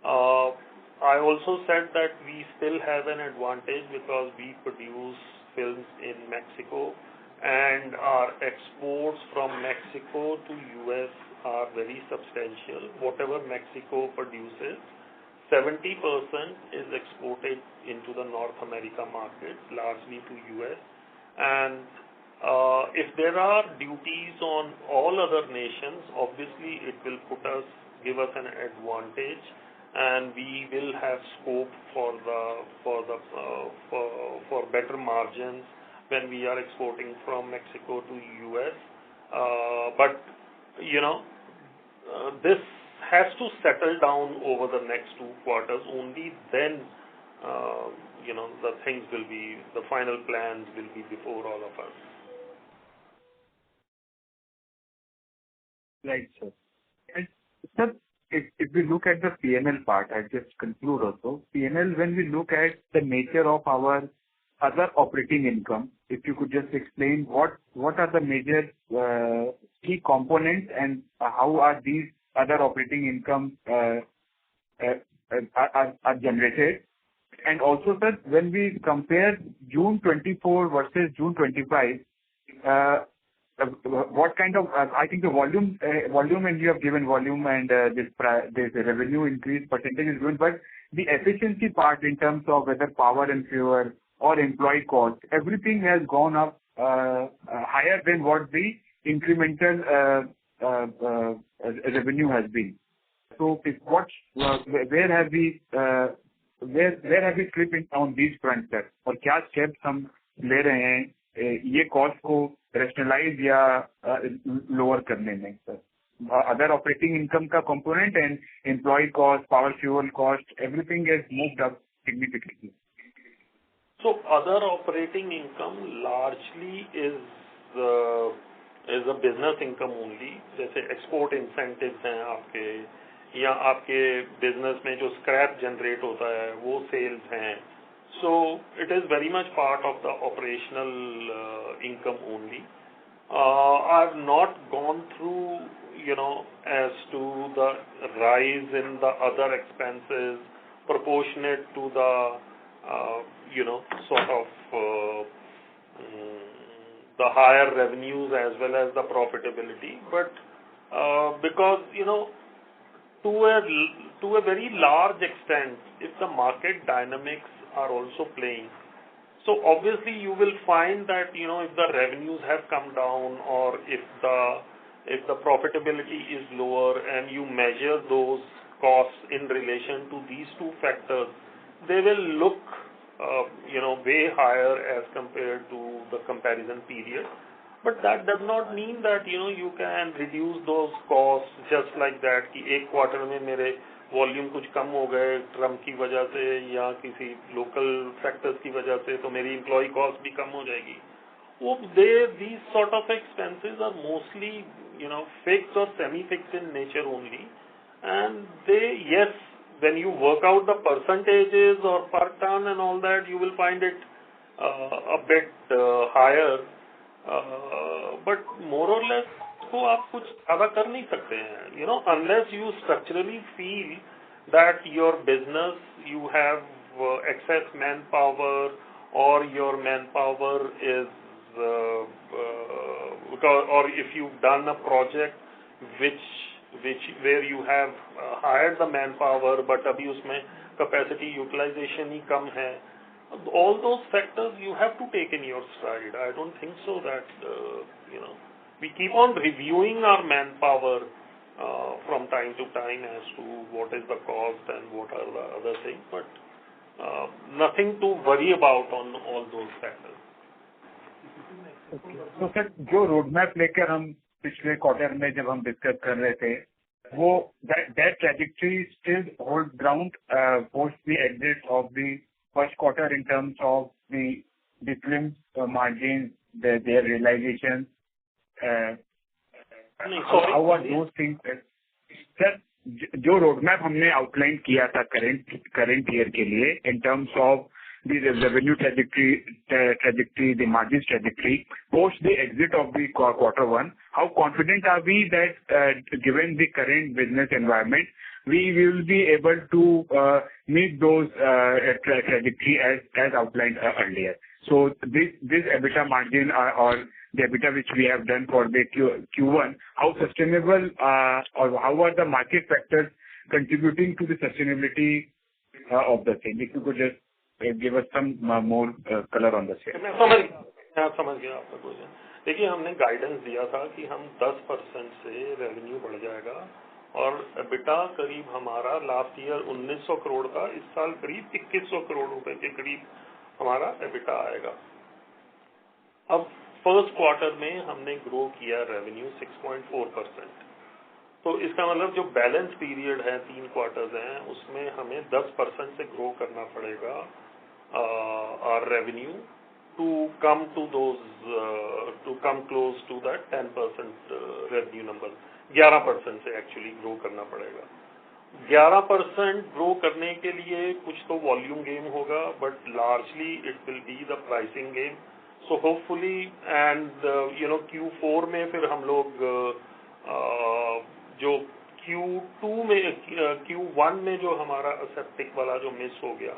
I also said that we still have an advantage because we produce films in Mexico, and our exports from Mexico to US are very substantial. Whatever Mexico produces, 70% is exported into the North America market, largely to US. And if there are duties on all other nations, obviously it will give us an advantage, and we will have scope for better margins when we are exporting from Mexico to US. But this has to settle down over the next 2 quarters. Only then, the final plans will be before all of us. Right, sir. And sir, if we look at the P&L part, I just conclude also. P&L, when we look at the nature of our other operating income, if you could just explain what are the major key components and how are these other operating income are generated. And also, sir, when we compare June 24 versus June 25, what kind of, I think the volume, and you have given volume and this revenue increase percentage is given, but the efficiency part in terms of whether power and fuel or employee cost, everything has gone up higher than what the incremental revenue has been. So where have we slipped in on these fronts, sir? और क्या steps हम ले रहे हैं ये cost को rationalize या lower करने में, sir? Other operating income का component and employee cost, power fuel cost, everything has moved up significantly. So other operating income largely is a business income only. जैसे export incentives हैं आपके, या आपके business में जो scrap generate होता है वो sales हैं. So it is very much part of the operational income only. I've not gone through as to the rise in the other expenses proportionate to the sort of the higher revenues as well as the profitability, but because to a very large extent, if the market dynamics are also playing, so obviously you will find that if the revenues have come down or if the profitability is lower and you measure those costs in relation to these two factors, they will look way higher as compared to the comparison period. But that does not mean that you can reduce those costs just like that कि एक quarter में मेरे volume कुछ कम हो गए Trump की वजह से या किसी लोकल फैक्टर्स की वजह से तो मेरी एम्प्लॉय कॉस्ट भी कम हो जाएगी. वो these sort of expenses are mostly fixed or semi-fixed in nature only, and yes, when you work out the percentages or per ton and all that, you will find it a bit higher, but more or less को आप कुछ ज्यादा कर नहीं सकते हैं, unless you structurally feel that your business, you have excess manpower, or your manpower is or if you've done a project where you have hired the manpower but abhi usme capacity utilization ही कम है, all those factors you have to take in your stride. I don't think so that we keep on reviewing our manpower from time to time as to what is the cost and what are the other things, but nothing to worry about on all those factors. तो sir जो road map लेकर हम पिछले quarter में जब हम discuss कर रहे थे, वो that trajectory still hold ground post the exit of the first quarter in terms of the film margins, their realization. How are those things? Sir जो रोड मैप हमने आउटलाइन किया था करंट ईयर के लिए in terms of the revenue trajectory, the margins trajectory, post the exit of the quarter one, how confident are we that given the current business environment, we will be able to meet those trajectory as outlined earlier? So this EBITDA margin or the EBITDA which we have done for the Q1, how sustainable or how are the market factors contributing to the sustainability of the same? If you could just give us some more color on the same. मैं समझ गया आपका question. देखिए, हमने guidance दिया था कि हम 10% से रेवेन्यू बढ़ जाएगा और EBITDA करीब हमारा लास्ट ईयर 1900 करोड़ का, इस साल करीब 2100 करोड़ रुपए के करीब हमारा EBITDA आएगा. अब फर्स्ट क्वार्टर में हमने ग्रो किया रेवेन्यू 6.4%. तो इसका मतलब जो बैलेंस पीरियड है, 3 क्वार्टर्स हैं, उसमें हमें 10% से ग्रो करना पड़ेगा our revenue to come close to that 10% revenue number. 11% से एक्चुअली ग्रो करना पड़ेगा. 11% ग्रो करने के लिए कुछ तो वॉल्यूम गेम होगा, but largely it will be the pricing game. So hopefully and Q4 में फिर हम लोग जो Q1 में जो हमारा असेप्टिक वाला जो मिस हो गया,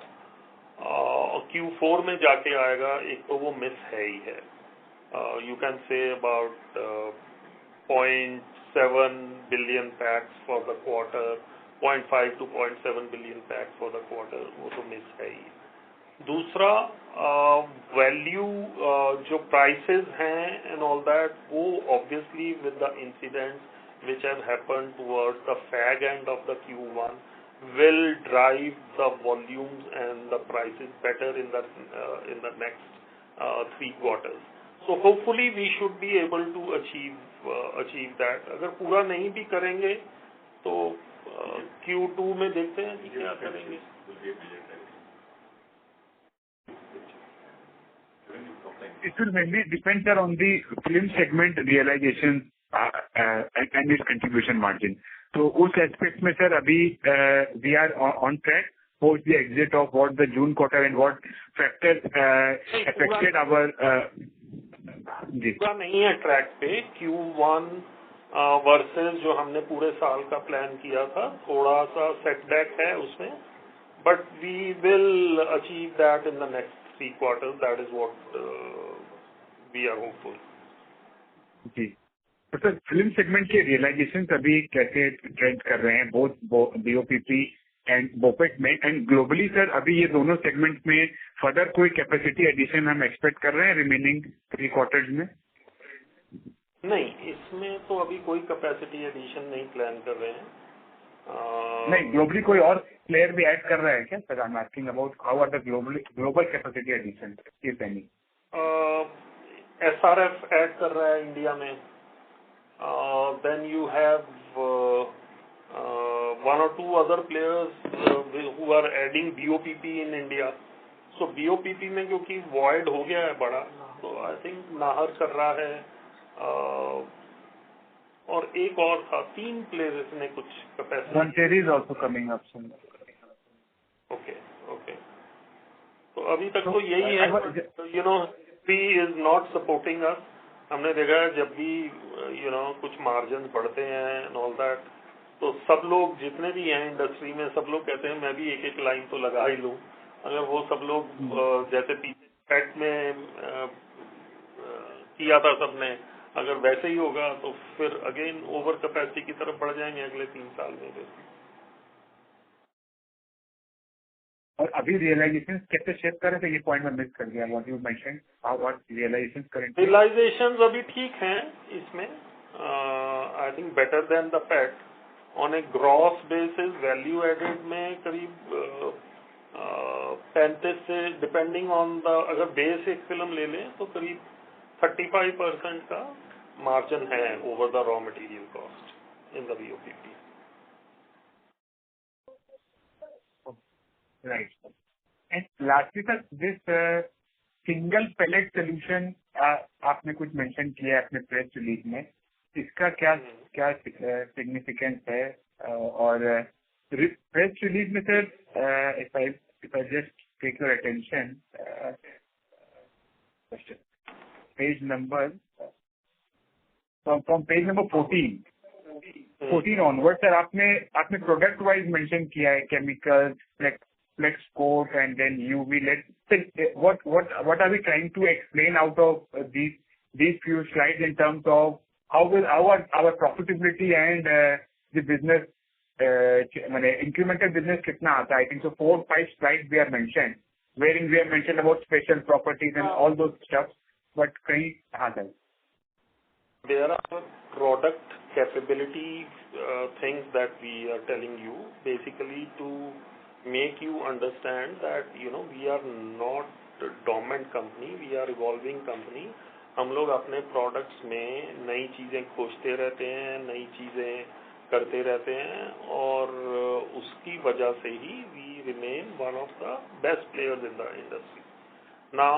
Q4 में जाके आएगा. एक तो वो मिस है ही है. You can say about 0.7 billion PACS for the quarter, 0.5 to 0.7 billion PACS for the quarter, वो तो मिस है ही. दूसरा वैल्यू जो प्राइसेस हैं एंड ऑल दैट, वो obviously with the incidents which have happened towards the fag end of the Q1 will drive the volumes and the prices better in the next 3 quarters. So hopefully we should be able to achieve that. अगर पूरा नहीं भी करेंगे तो Q2 में देखते हैं कि क्या करेंगे. It will mainly depend on the film segment realization and its contribution margin. तो उस एस्पेक्ट में सर अभी we are on track post the exit of what the June quarter and what factors affected our जी पूरा नहीं है track पे. Q1 versus जो हमने पूरे साल का प्लान किया था, थोड़ा सा सेटबैक है उसमें, but we will achieve that in the next 3 quarters. That is what we are hopeful. जी. तो सर फिल्म सेगमेंट के रियलाइजेशन अभी कैसे ट्रेंड कर रहे हैं, बोथ BOPP एंड बोपेट में एंड ग्लोबली? सर अभी ये दोनों सेगमेंट में फर्दर कोई कैपेसिटी एडिशन हम एक्सपेक्ट कर रहे हैं रिमेनिंग 3 क्वार्टर्स में? नहीं, इसमें तो अभी कोई कैपेसिटी एडिशन नहीं प्लान कर रहे हैं. नहीं, ग्लोबली कोई और प्लेयर भी ऐड कर रहा है क्या sir? I am asking about how are the global capacity addition if any. SRF add कर रहा है इंडिया में. Then you have 1 or 2 other players who are adding BOPP in India. So BOPP में क्योंकि void हो गया है बड़ा, तो I think नाहर कर रहा है. और एक और था, 3 players ने कुछ capacity. Frontier is also coming up soon. Okay. तो अभी तक तो यही है. P is not supporting us. हमने देखा है जब भी कुछ मार्जिन बढ़ते हैं एंड ऑल दैट, तो सब लोग जितने भी हैं इंडस्ट्री में सब लोग कहते हैं मैं भी एक एक लाइन तो लगा ही लूं। अगर वो सब लोग जैसे पीछे फैक्ट में किया था सबने, अगर वैसे ही होगा तो फिर अगेन ओवर कैपेसिटी की तरफ बढ़ जाएंगे अगले 3 साल में भी। और अभी रियलाइजेशन कैसे शेप कर रहे थे, ये पॉइंट में मिस कर गया। What you mention, how what realisation currently? Realisations अभी ठीक हैं इसमें, I think better than the fact. On a gross basis value added में करीब 35 से डिपेंडिंग ऑन द, अगर बेस एक फिल्म ले लें तो करीब 35% का मार्जिन है over the raw material cost in the BOPP. Right. And lastly sir, this single pallet solution आपने कुछ मेंशन किया है अपने प्रेस रिलीज में, इसका क्या क्या सिग्निफिकेंस है? और प्रेस रिलीज में sir, if I just take your attention, page number from page number 14 onward sir, आपने प्रोडक्ट वाइज मेंशन किया है, chemical, flex coat and then UV LED. What are we trying to explain out of these few slides in terms of how will our profitability and the business incremental business kitna aata? I think so 4-5 slides we have mentioned, wherein we have mentioned about special properties and all those stuff. But kahin sir, there are product capability things that we are telling you basically to make you understand that we are not a dormant company, we are evolving company. हम लोग अपने products में नई चीजें खोजते रहते हैं, नई चीजें करते रहते हैं, और उसकी वजह से ही we remain one of the best players in the industry. Now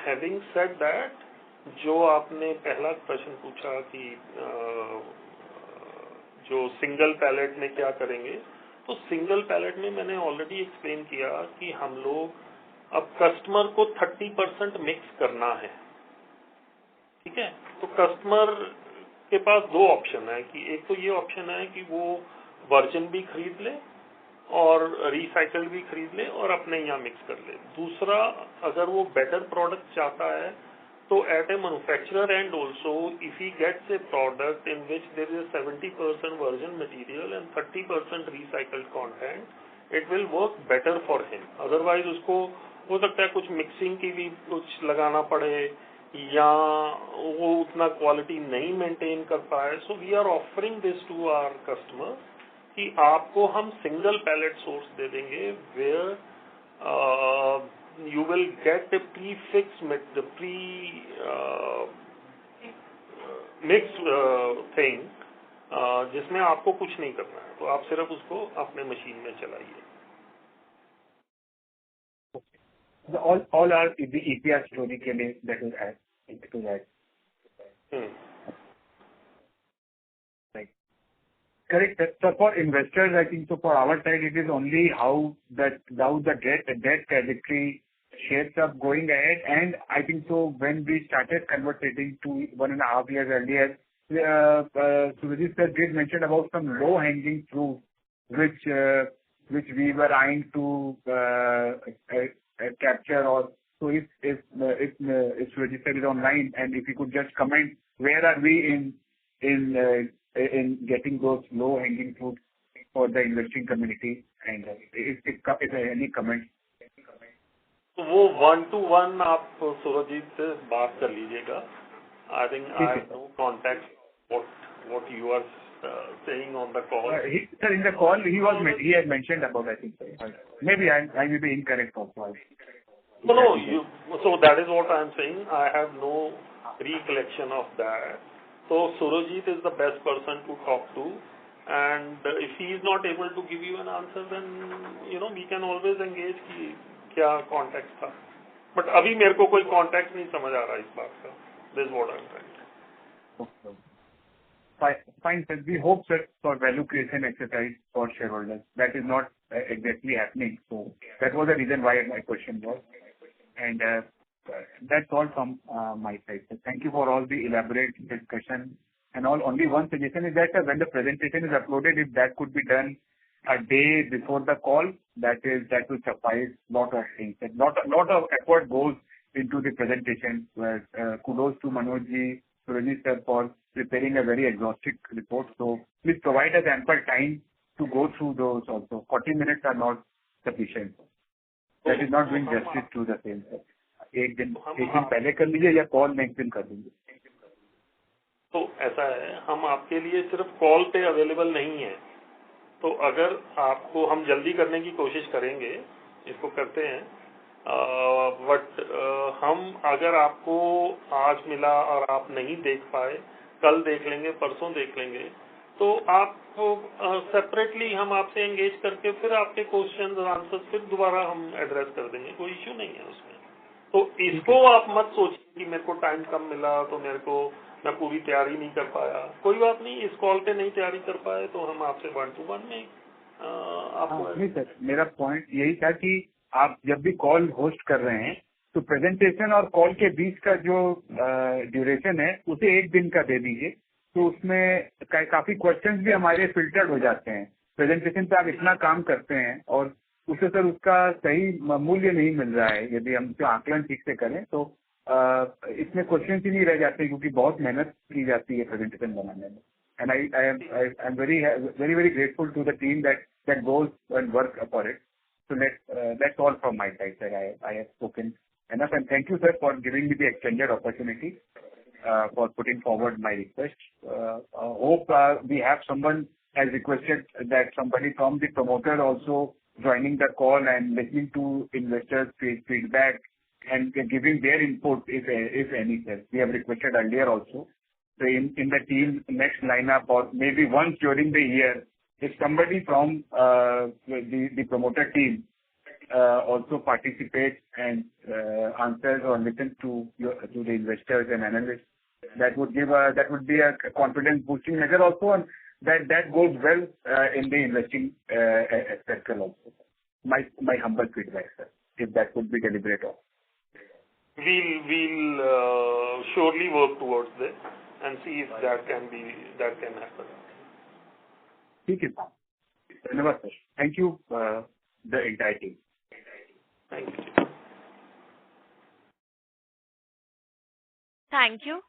having said that, जो आपने पहला क्वेश्चन पूछा कि जो सिंगल पैलेट में क्या करेंगे, तो सिंगल पैलेट में मैंने ऑलरेडी एक्सप्लेन किया कि हम लोग अब कस्टमर को 30% मिक्स करना है। ठीक है, तो कस्टमर के पास 2 ऑप्शन है कि एक तो ये ऑप्शन है कि वो वर्जिन भी खरीद ले और रिसाइकल्ड भी खरीद ले और अपने यहाँ मिक्स कर ले। दूसरा, अगर वो बेटर प्रोडक्ट चाहता है तो at a manufacturer end also, if he gets a product in which there is 70% virgin material and 30% recycled content, it will work better for him. Otherwise उसको हो सकता है कुछ मिक्सिंग की भी कुछ लगाना पड़े या वो उतना क्वालिटी नहीं मेंटेन कर पाए। So we are offering this to our customer कि आपको हम सिंगल पैलेट सोर्स दे देंगे where you will get a pre-fixed mixed thing जिसमें आपको कुछ नहीं करना है, तो आप सिर्फ उसको अपने मशीन में चलाइए। all are the EPR story के लिए that will add into that. Right. Correct. So for investors, I think so for our side, it is only how the debt trajectory shapes up going ahead. And I think so when we started conversating 1.5 years earlier, Surajit sir did mention about some low-hanging fruit which we were eyeing to capture. Or so if Surajit sir is online, and if you could just comment, where are we in getting those low-hanging fruits for the investing community, and if any comments. तो वो 1-to-1 आप सुरजीत से बात कर लीजिएगा। I think I have no contact what you are saying on the call. Sir, in the call he had mentioned about, I think maybe I may be incorrect also. So that is what I am saying. I have no recollection of that. So Surajit is the best person to talk to, and if he is not able to give you an answer, then we can always engage कि क्या context था. But अभी मेरे को कोई context नहीं समझ आ रहा इस बात का. This is what I am trying to say. Fine, sir. We hope, sir, for value creation exercise for shareholders. That is not exactly happening. So that was the reason why my question was. And That's all from my side, sir. Thank you for all the elaborate discussion and all. Only one suggestion is that when the presentation is uploaded, if that could be done a day before the call, that will suffice lot of things. A lot of effort goes into the presentation. Kudos to Manoj ji, Surajit sir for preparing a very exhaustive report. So please provide us ample time to go through those also. 40 minutes are not sufficient. That is not doing justice to the same, sir. एक दिन पहले कर लीजिए या call next दिन कर देंगे. तो ऐसा है, हम आपके लिए सिर्फ कॉल पे अवेलेबल नहीं है. तो अगर आपको हम जल्दी करने की कोशिश करेंगे, इसको करते हैं. बट हम अगर आपको आज मिला और आप नहीं देख पाए, कल देख लेंगे, परसों देख लेंगे. तो आपको सेपरेटली हम आपसे एंगेज करके फिर आपके क्वेश्चन और आंसर्स फिर दोबारा हम एड्रेस कर देंगे. कोई इश्यू नहीं है उसमें. तो इसको आप मत सोचिए कि मेरे को टाइम कम मिला तो मैं पूरी तैयारी नहीं कर पाया. कोई बात नहीं, इस कॉल पे नहीं तैयारी कर पाए तो हम आपसे 1-to-1 में आपको. नहीं सर, मेरा पॉइंट यही था कि आप जब भी कॉल होस्ट कर रहे हैं तो प्रेजेंटेशन और कॉल के बीच का जो ड्यूरेशन है उसे एक दिन का दे दीजिए. तो उसमें काफी क्वेश्चंस भी हमारे फिल्टर्ड हो जाते हैं. प्रेजेंटेशन पे आप इतना काम करते हैं और उसे सर उसका सही मूल्य नहीं मिल रहा है. यदि हम आकलन ठीक से करें तो इसमें क्वेश्चन ही नहीं रह जाते क्योंकि बहुत मेहनत की जाती है प्रेजेंटेशन बनाने में. And I am very very grateful to the team that goes and work for it. So that's all from my side, sir. I have spoken enough, and thank you, sir, for giving me the extended opportunity for putting forward my request. Hope we have someone has requested that somebody from the promoter also joining the call and listening to investors' feedback and giving their input, if any, sir. We have requested earlier also. So in the team next lineup or maybe once during the year, if somebody from the promoter team also participates and answers or listens to the investors and analysts, that would be a confidence boosting measure also, and that goes well in the investing circle also. My humble feedback, sir, if that would be deliberate of. We'll surely work towards this and see if that can happen. ठीक है, धन्यवाद sir. Thank you, the entire team. Thank you. Thank you.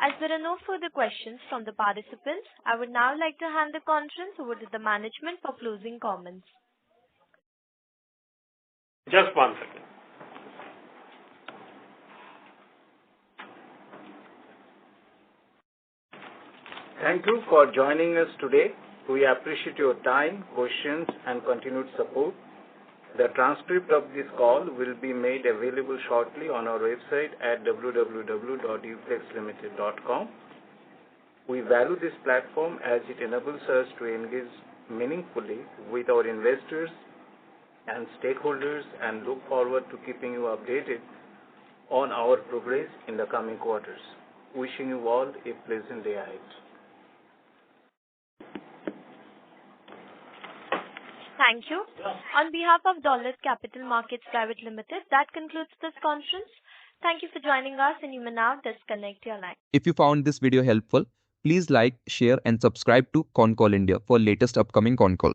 As there are no further questions from the participants, I would now like to hand the conference over to the management for closing comments. Just 1 second. Thank you for joining us today. We appreciate your time, questions, and continued support. The transcript of this call will be made available shortly on our website at www.uflexltd.com. We value this platform as it enables us to engage meaningfully with our investors and stakeholders, and look forward to keeping you updated on our progress in the coming quarters. Wishing you all a pleasant day ahead. Thank you. On behalf of Dollars Capital Markets Private Limited, that concludes this conference. Thank you for joining us, and you may now disconnect your line. If you found this video helpful, please like, share and subscribe to Concall India for latest upcoming Concall.